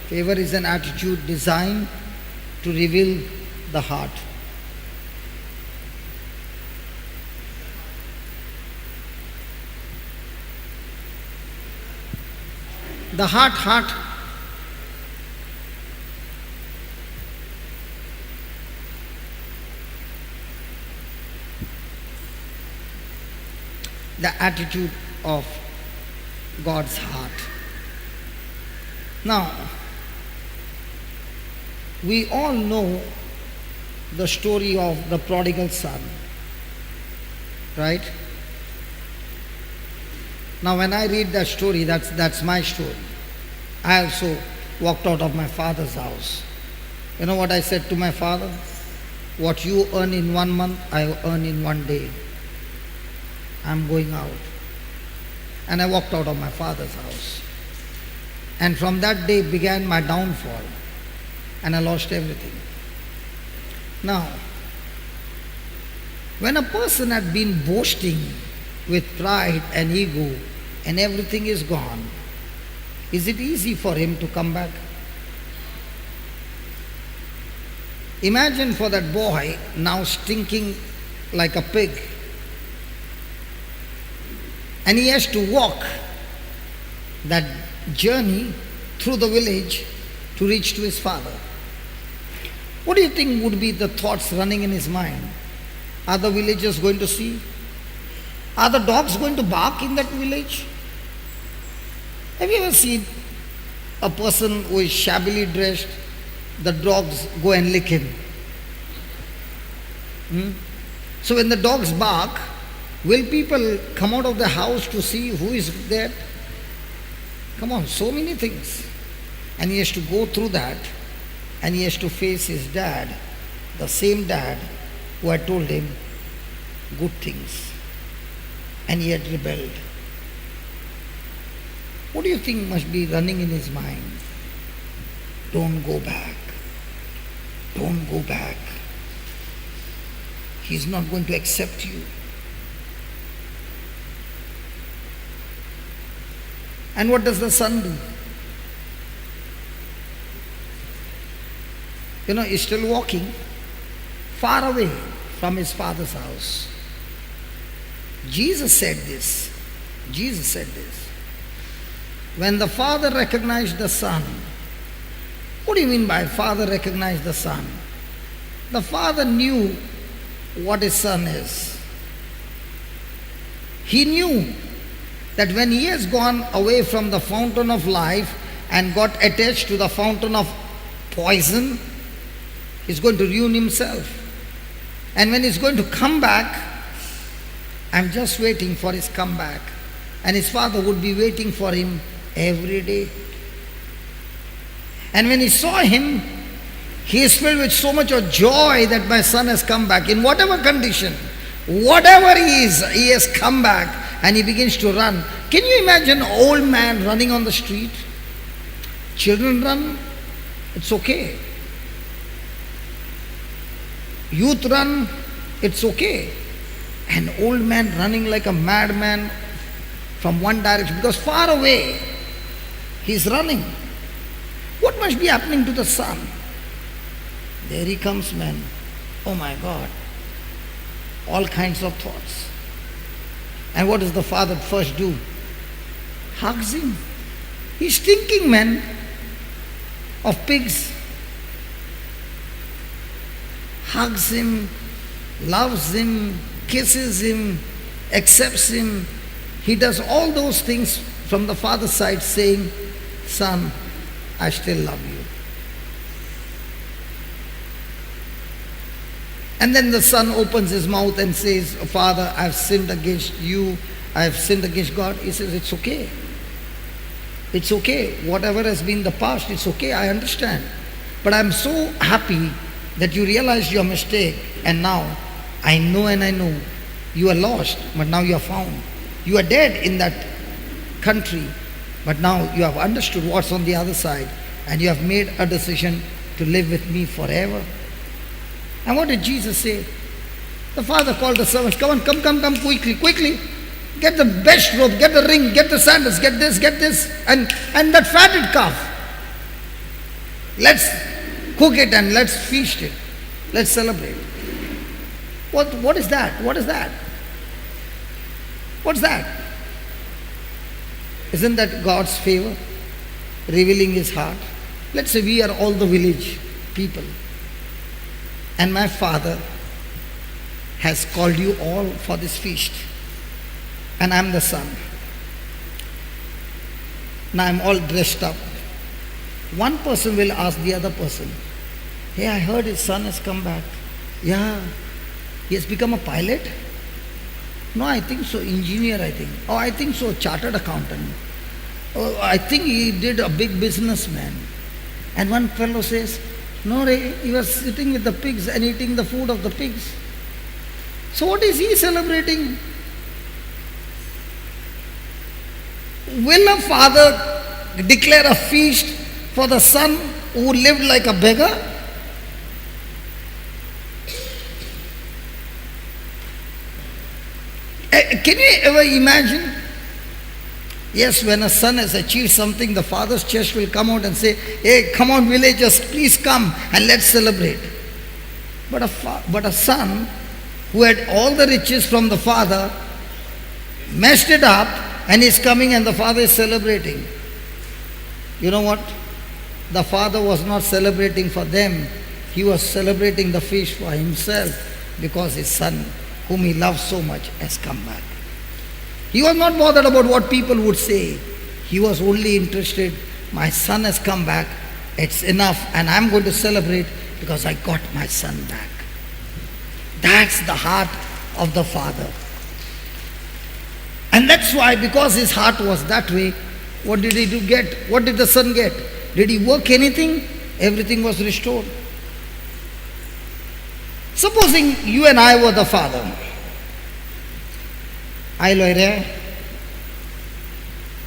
Favor is an attitude designed to reveal the heart. The heart. The attitude of God's heart. Now, we all know the story of the prodigal son, right? Now, when I read that story, that's my story. I also walked out of my father's house. You know what I said to my father? What you earn in 1 month, I earn in 1 day. I'm going out. And I walked out of my father's house. And from that day began my downfall. And I lost everything. Now, when a person had been boasting with pride and ego and everything is gone, is it easy for him to come back? Imagine for that boy now stinking like a pig, and he has to walk that journey through the village to reach to his father. What do you think would be the thoughts running in his mind? Are the villagers going to see? Are the dogs going to bark in that village? Have you ever seen a person who is shabbily dressed, the dogs go and lick him? So when the dogs bark, will people come out of the house to see who is there? Come on, so many things. And he has to go through that, and he has to face his dad, the same dad who had told him good things, and he had rebelled. What do you think must be running in his mind? Don't go back. Don't go back. He's not going to accept you. And what does the son do? You know, he's still walking far away from his father's house. Jesus said this. Jesus said this. When the father recognized the son, what do you mean by father recognized the son? The father knew what his son is. He knew that when he has gone away from the fountain of life and got attached to the fountain of poison, he's going to ruin himself. And when he's going to come back, I'm just waiting for his comeback. And his father would be waiting for him every day. And when he saw him, he is filled with so much of joy that my son has come back. In whatever condition, whatever he is, he has come back, and he begins to run. Can you imagine an old man running on the street? Children run, it's okay. Youth run, it's okay. An old man running like a madman from one direction, because far away he's running. What must be happening to the son? There he comes, man. Oh my God. All kinds of thoughts. And what does the father first do? Hugs him. He's thinking, man, of pigs. Hugs him, loves him, kisses him, accepts him. He does all those things from the father's side, saying, son, I still love you. And then the son opens his mouth and says, Father, I've sinned against you. I've sinned against God. He says, it's okay. It's okay. Whatever has been the past, it's okay. I understand. But I'm so happy that you realized your mistake. And now I know you are lost, but now you are found. You are dead in that country, but now you have understood what's on the other side, and you have made a decision to live with me forever. And what did Jesus say? The father called the servants, come quickly. Get the best robe, get the ring, get the sandals, get this, and that fatted calf. Let's cook it and let's feast it. Let's celebrate. What is that? What is that? What's that? Isn't that God's favor? Revealing his heart. Let's say we are all the village people. And my father has called you all for this feast. And I'm the son. Now I'm all dressed up. One person will ask the other person, hey, I heard his son has come back. Yeah. He has become a pilot? No, I think so. Engineer, I think. Oh, I think so. Chartered accountant. Oh, I think he did a big businessman. And one fellow says, no, he was sitting with the pigs and eating the food of the pigs. So what is he celebrating? Will a father declare a feast for the son who lived like a beggar? Can you ever imagine? Yes, when a son has achieved something, the father's chest will come out and say, hey, come on villagers, please come and let's celebrate. But a son who had all the riches from the father, messed it up, and is coming and the father is celebrating. You know what? The father was not celebrating for them. He was celebrating the feast for himself because his son, whom he loved so much, has come back. He was not bothered about what people would say. He was only interested, my son has come back, it's enough, and I'm going to celebrate because I got my son back. That's the heart of the father. And that's why, because his heart was that way, what did he get? What did the son get? Did he work anything? Everything was restored. Supposing you and I were the father. आयलो रे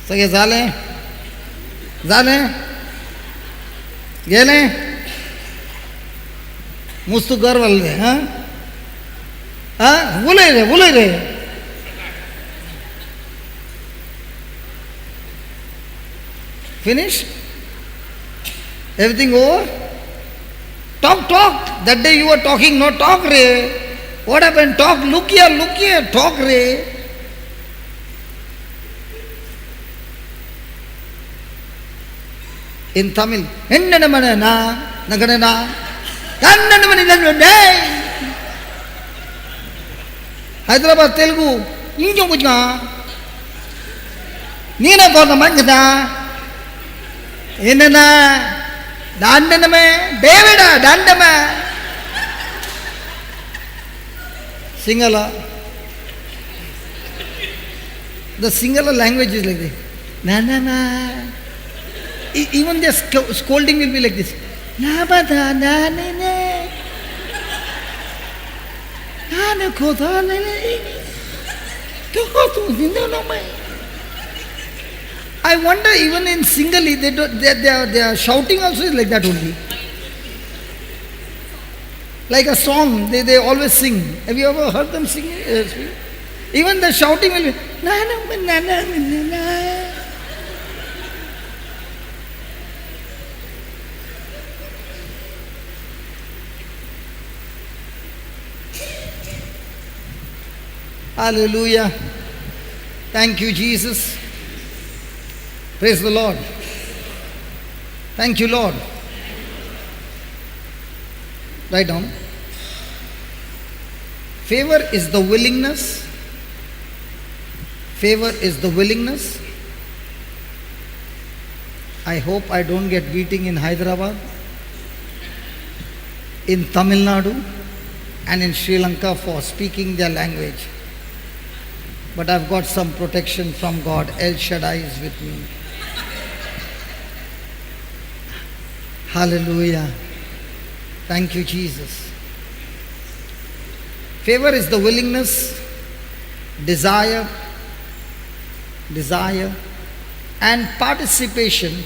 सगळे झाले गेले मुस्तू गर्वले बोले रे finished, everything over. Talk that day you were talking, no talk re. What happened? Talk, look here, talk re. In Tamil, Hyderabad Telugu, Nina Bonamangana, Inana, Dandaname, Davida, Dandama, Singhala. The Singhala language is like this. Na. Even their scolding will be like this. I wonder, even in Singali, their shouting also is like that only. Like a song, they always sing. Have you ever heard them sing? Even the shouting will be na. Hallelujah. Thank you, Jesus. Praise the Lord. Thank you, Lord. Write down. Favor is the willingness. Favor is the willingness. I hope I don't get beating in Hyderabad, in Tamil Nadu, and in Sri Lanka for speaking their language. But I've got some protection from God. El Shaddai is with me. Hallelujah. Thank you, Jesus. Favor is the willingness, desire, and participation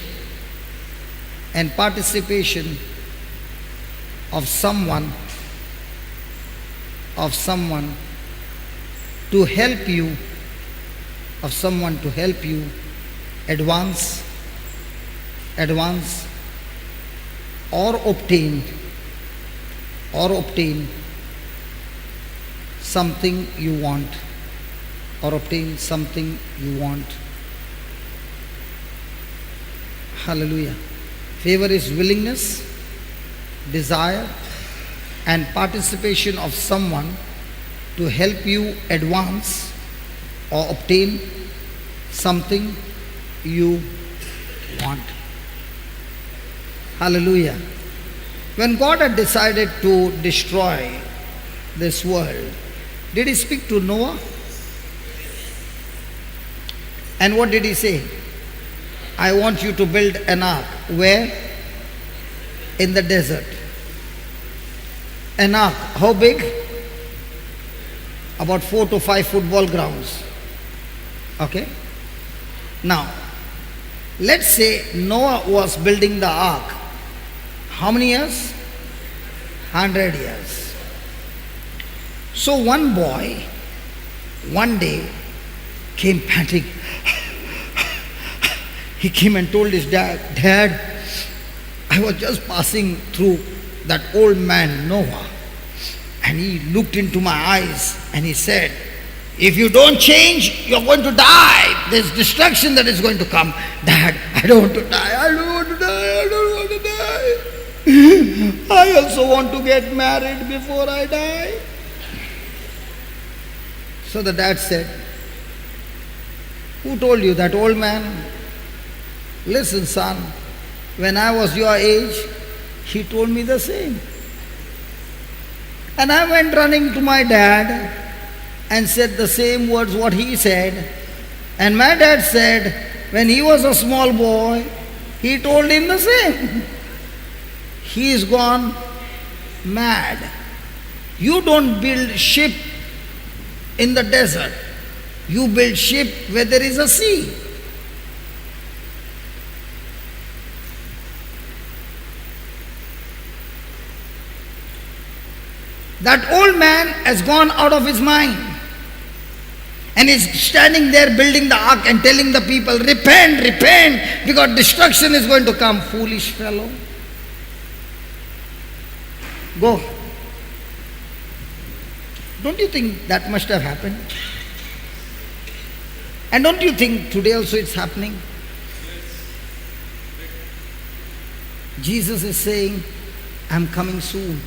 of someone to help you, advance or obtain or obtain something you want, or obtain something you want. Hallelujah. Favor is willingness, desire, and participation of someone to help you advance or obtain something you want. Hallelujah. When God had decided to destroy this world, did He speak to Noah? And what did He say? I want you to build an ark. Where? In the desert. An ark. How big? About 4 to 5 football grounds. Okay? Now, let's say Noah was building the ark. How many years? 100 years. So one boy, one day, came panting. He came and told his dad, Dad, I was just passing through that old man Noah, and he looked into my eyes and he said, if you don't change, you're going to die. There's destruction that is going to come. Dad, I don't want to die. I don't want to die. I don't want to die. I also want to get married before I die. So the dad said, who told you, that old man? Listen, son, when I was your age, he told me the same. And I went running to my dad and said the same words what he said. And my dad said, when he was a small boy, he told him the same. He is gone mad. You don't build ship in the desert. You build ship where there is a sea. That old man has gone out of his mind and is standing there building the ark and telling the people, repent, repent, because destruction is going to come. Foolish fellow. Go. Don't you think that must have happened? And don't you think today also it's happening? Jesus is saying, I'm coming soon.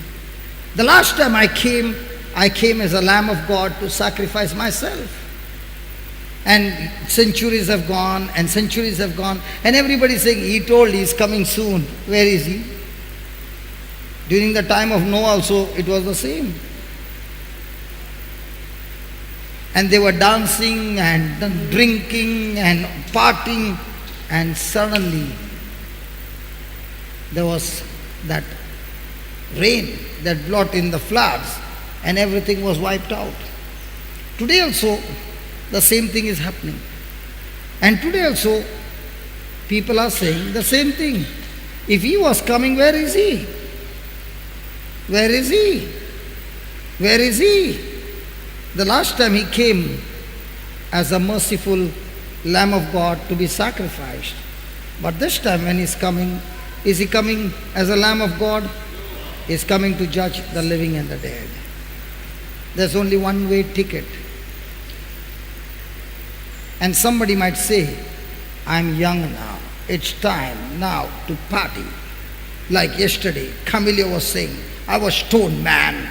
The last time I came as a Lamb of God to sacrifice myself. And centuries have gone and centuries have gone. And everybody is saying, He told He's coming soon. Where is He? During the time of Noah also, it was the same. And they were dancing and drinking and partying. And suddenly, there was that rain that brought in the floods and everything was wiped out. Today also the same thing is happening. And today also people are saying the same thing. If He was coming, where is He? Where is He? Where is He? The last time He came as a merciful Lamb of God to be sacrificed. But this time when He's coming, is He coming as a Lamb of God? Is coming to judge the living and the dead. There's only one way ticket. And somebody might say, I'm young now. It's time now to party. Like yesterday, Camillo was saying, I was stoned, man.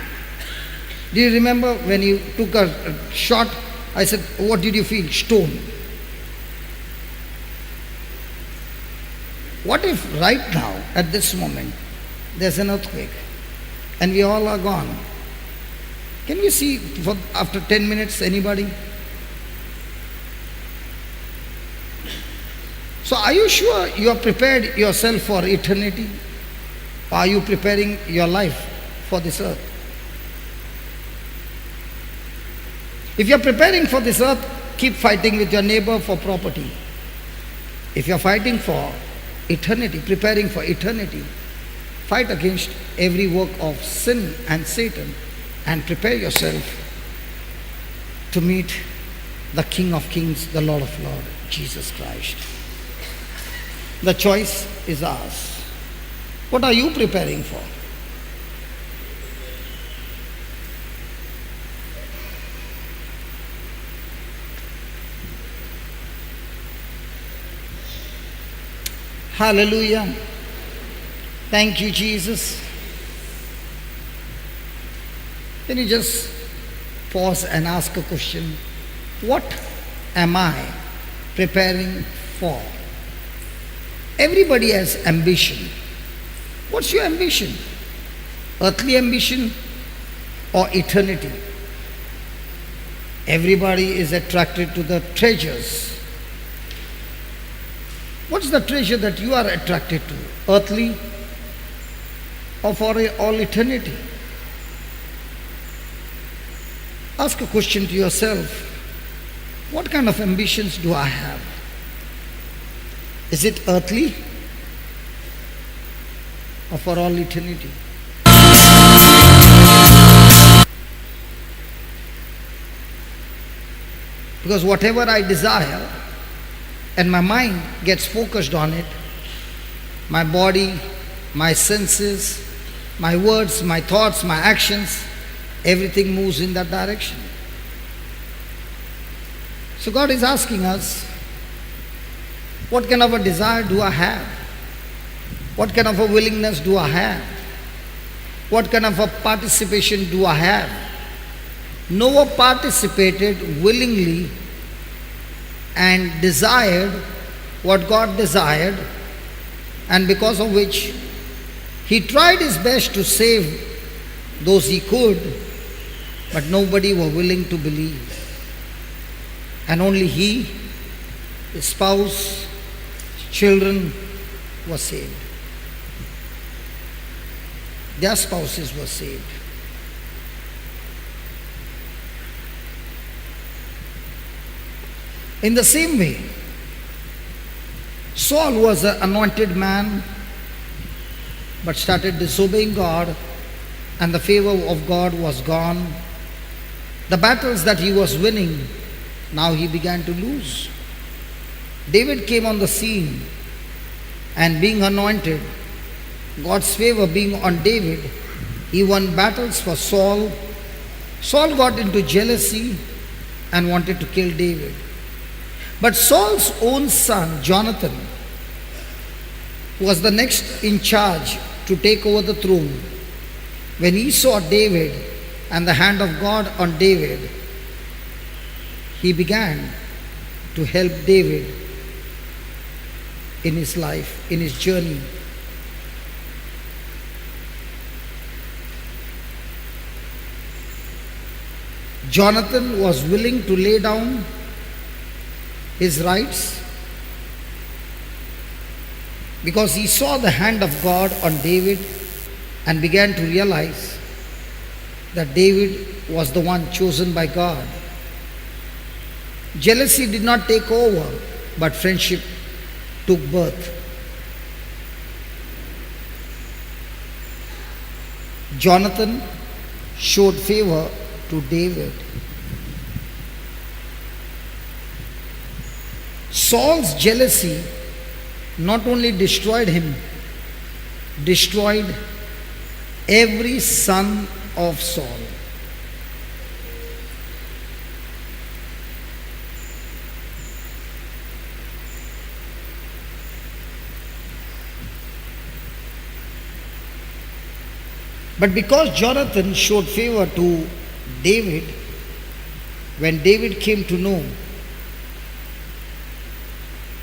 Do you remember when you took a shot? I said, what did you feel? Stoned. What if right now, at this moment, there's an earthquake and we all are gone? Can you see after 10 minutes anybody? So are you sure you are prepared yourself for eternity? Or are you preparing your life for this earth? If you are preparing for this earth, keep fighting with your neighbor for property. If you are fighting for eternity, preparing for eternity, fight against every work of sin and Satan and prepare yourself to meet the King of Kings, the Lord of Lords, Jesus Christ. The choice is ours. What are you preparing for? Hallelujah. Thank you, Jesus. Then you just pause and ask a question. What am I preparing for? Everybody has ambition. What's your ambition? Earthly ambition or eternity? Everybody is attracted to the treasures. What's the treasure that you are attracted to? Earthly or for all eternity? Ask a question to yourself. What kind of ambitions do I have? Is it earthly or for all eternity? Because whatever I desire and my mind gets focused on it, my body, my senses, my words, my thoughts, my actions, everything moves in that direction. So God is asking us, what kind of a desire do I have? What kind of a willingness do I have? What kind of a participation do I have? Noah participated willingly and desired what God desired, and because of which he tried his best to save those he could, but nobody were willing to believe. And only he, his spouse, children were saved. Their spouses were saved. In the same way, Saul was an anointed man but started disobeying God, and the favor of God was gone. The battles that he was winning, now he began to lose. David came on the scene, and being anointed, God's favor being on David, he won battles for Saul. Saul got into jealousy and wanted to kill David. But Saul's own son, Jonathan, was the next in charge to take over the throne. When he saw David and the hand of God on David, he began to help David in his life, in his journey. Jonathan was willing to lay down his rights because he saw the hand of God on David and began to realize that David was the one chosen by God. Jealousy did not take over, but friendship took birth. Jonathan showed favor to David. Saul's jealousy not only destroyed him, destroyed every son of Saul. But because Jonathan showed favor to David, when David came to know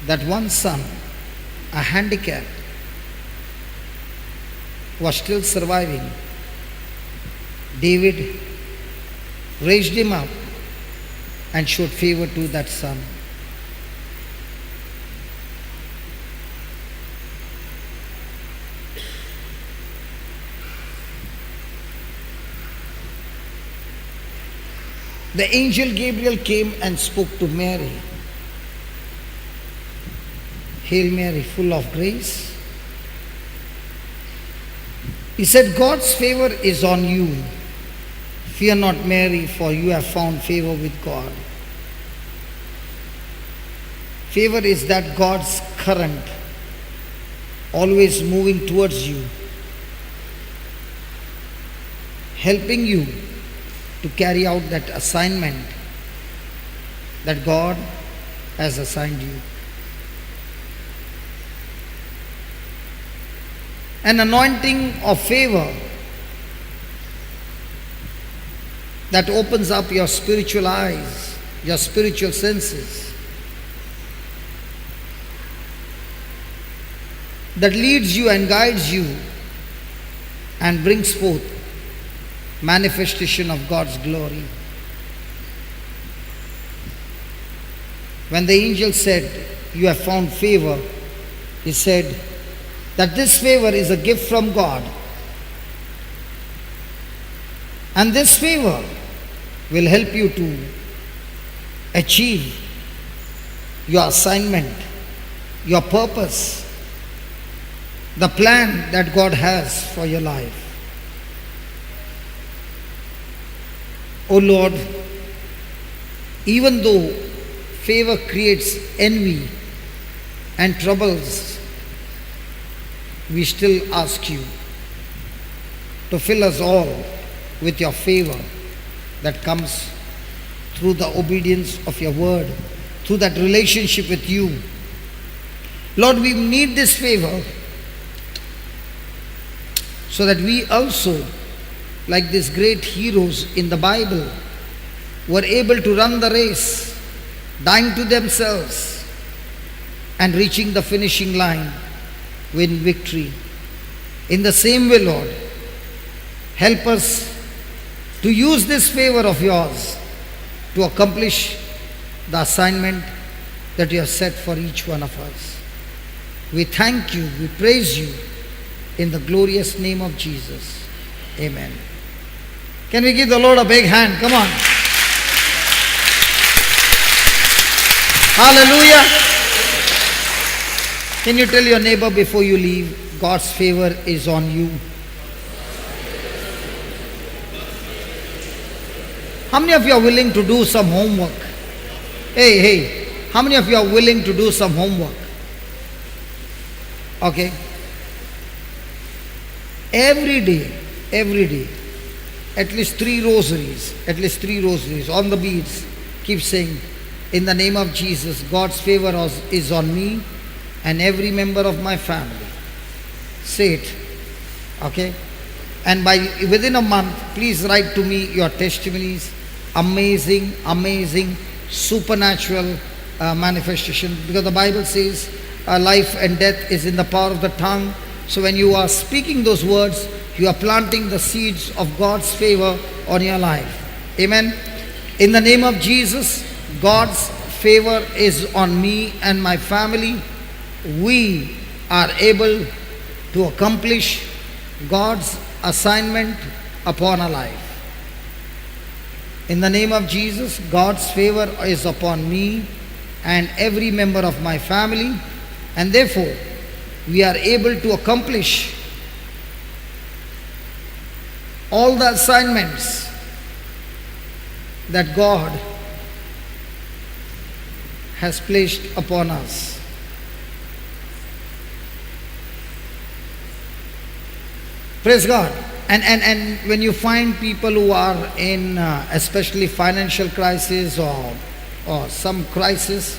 that one son, a handicap, was still surviving, David raised him up and showed favor to that son. The angel Gabriel came and spoke to Mary. Hail Mary, full of grace. He said, God's favor is on you. Fear not, Mary, for you have found favor with God. Favor is that God's current, always moving towards you, helping you to carry out that assignment that God has assigned you. An anointing of favor that opens up your spiritual eyes, your spiritual senses, that leads you and guides you and brings forth manifestation of God's glory. When the angel said, "You have found favor," he said that this favor is a gift from God. And this favor will help you to achieve your assignment, your purpose, the plan that God has for your life. Oh Lord, even though favor creates envy and troubles, we still ask you to fill us all with your favor that comes through the obedience of your word, through that relationship with you. Lord, we need this favor so that we also, like these great heroes in the Bible, were able to run the race, dying to themselves and reaching the finishing line, win victory. In the same way, Lord, help us to use this favor of yours to accomplish the assignment that you have set for each one of us. We thank you, we praise you in the glorious name of Jesus. Amen. Can we give the Lord a big hand? Come on. Hallelujah. Can you tell your neighbor before you leave, God's favor is on you? How many of you are willing to do some homework? Hey, how many of you are willing to do some homework? Okay. Every day, at least three rosaries on the beads. Keep saying, in the name of Jesus, God's favor is on me and every member of my family. Say it. Okay. And within a month, please write to me your testimonies. Amazing, supernatural manifestation. Because the Bible says life and death is in the power of the tongue. So when you are speaking those words, you are planting the seeds of God's favor on your life. Amen. In the name of Jesus, God's favor is on me and my family. We are able to accomplish God's assignment upon our life. In the name of Jesus, God's favor is upon me and every member of my family, and therefore we are able to accomplish all the assignments that God has placed upon us. Praise God. And when you find people who are in especially financial crisis or some crisis,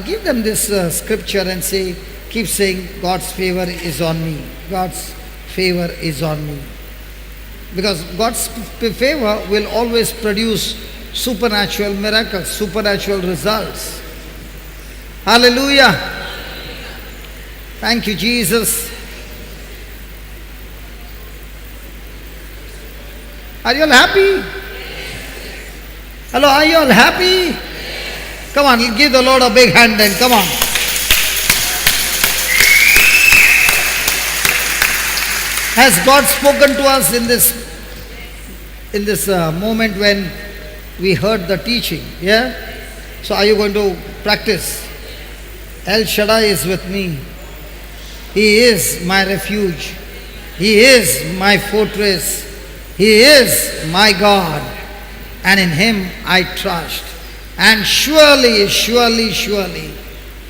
give them this scripture and say, keep saying, God's favor is on me. God's favor is on me. Because God's favor will always produce supernatural miracles, supernatural results. Hallelujah. Thank you, Jesus. Are you all happy? Hello, are you all happy? Come on, give the Lord a big hand then. Come on. Has God spoken to us in this moment when we heard the teaching? Yeah? So are you going to practice? El Shaddai is with me. He is my refuge. He is my fortress. He is my God, and in Him I trust. And surely,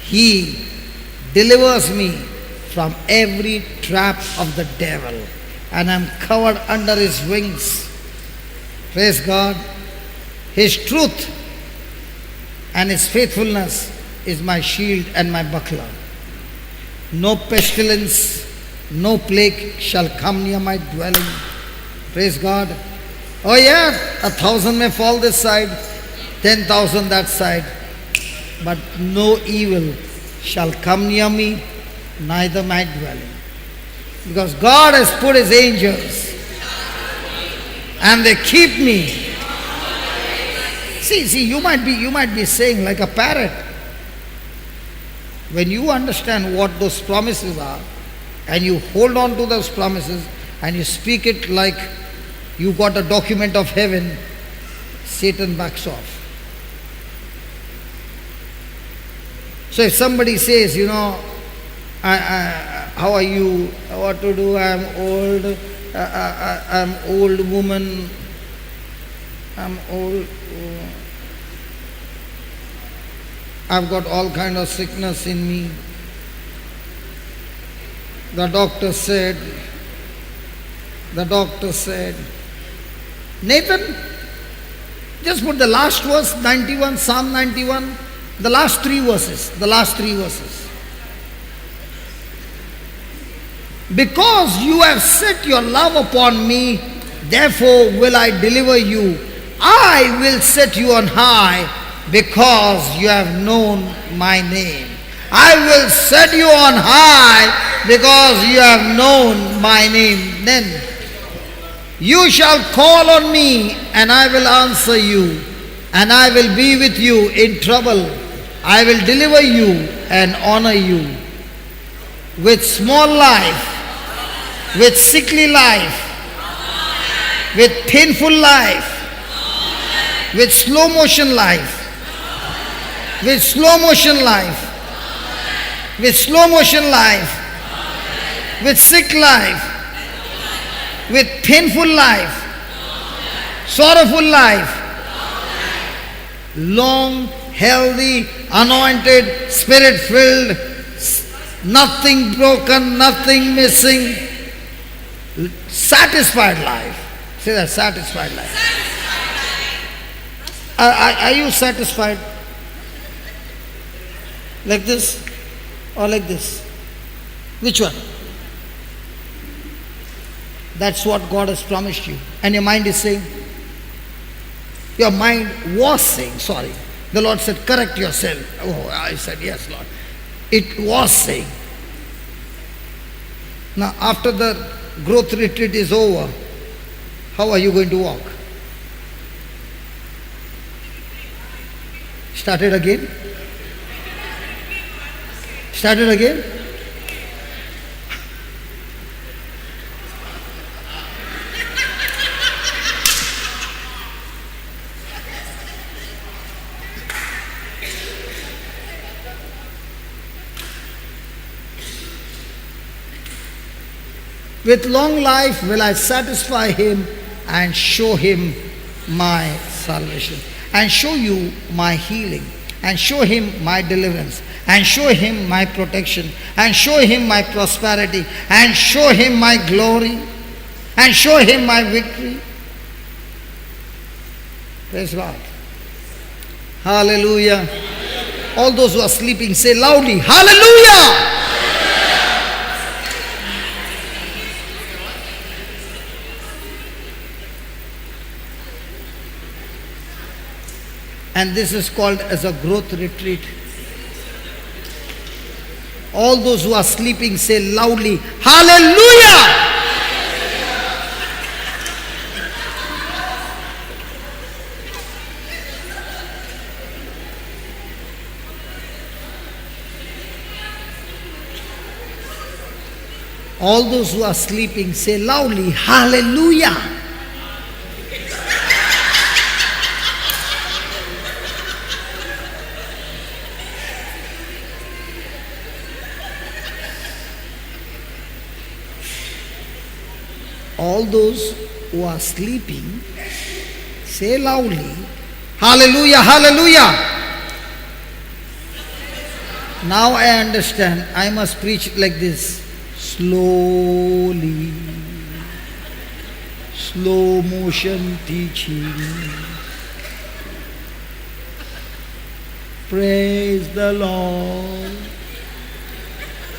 He delivers me from every trap of the devil, and I'm covered under His wings. Praise God. His truth and His faithfulness is my shield and my buckler. No pestilence No plague shall come near my dwelling. Praise God. Oh yeah, 1,000 may fall this side, 10,000 that side, but no evil shall come near me, neither my dwelling. Because God has put His angels and they keep me. See, you might be saying like a parrot. When you understand what those promises are, and you hold on to those promises, and you speak it like you got a document of heaven, Satan backs off. So if somebody says, how are you? What to do? I'm old. I'm old woman. I'm old. I've got all kind of sickness in me. The doctor said, Nathan, just put the last verse, 91, Psalm 91, the last three verses. Because you have set your love upon me, therefore will I deliver you. I will set you on high because you have known my name. I will set you on high because you have known my name. Then you shall call on me and I will answer you, and I will be with you in trouble. I will deliver you and honor you. With small life, with sickly life, with painful life, with slow motion life, with slow motion life, with slow motion life, with sick life, with painful life, sorrowful life, long, healthy, anointed, spirit-filled, nothing broken, nothing missing, satisfied life. Say that, satisfied life. Are you satisfied? Like this or like this? Which one? That's what God has promised you. And your mind is saying, your mind was saying, sorry. The Lord said, correct yourself. Oh, I said, yes, Lord. It was saying. Now, after the growth retreat is over, how are you going to walk? Start it again? Start it again? With long life will I satisfy him and show him my salvation, and show you my healing, and show him my deliverance, and show him my protection, and show him my prosperity, and show him my glory, and show him my victory. Praise God. Hallelujah. All those who are sleeping, say loudly, hallelujah. And this is called as a growth retreat. All those who are sleeping, say loudly, hallelujah. All those who are sleeping, say loudly, hallelujah. All those who are sleeping, say loudly, hallelujah, hallelujah. Now I understand, I must preach like this, slowly, slow motion teaching. Praise the Lord,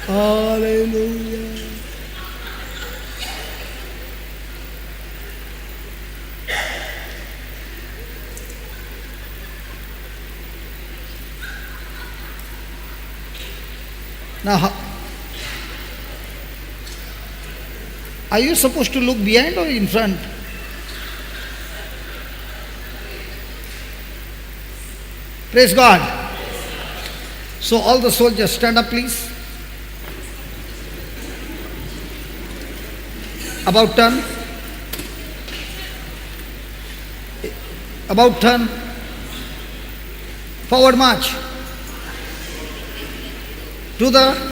hallelujah. Now, are you supposed to look behind or in front? Praise God. So all the soldiers stand up, please. About turn. About turn. Forward march. To the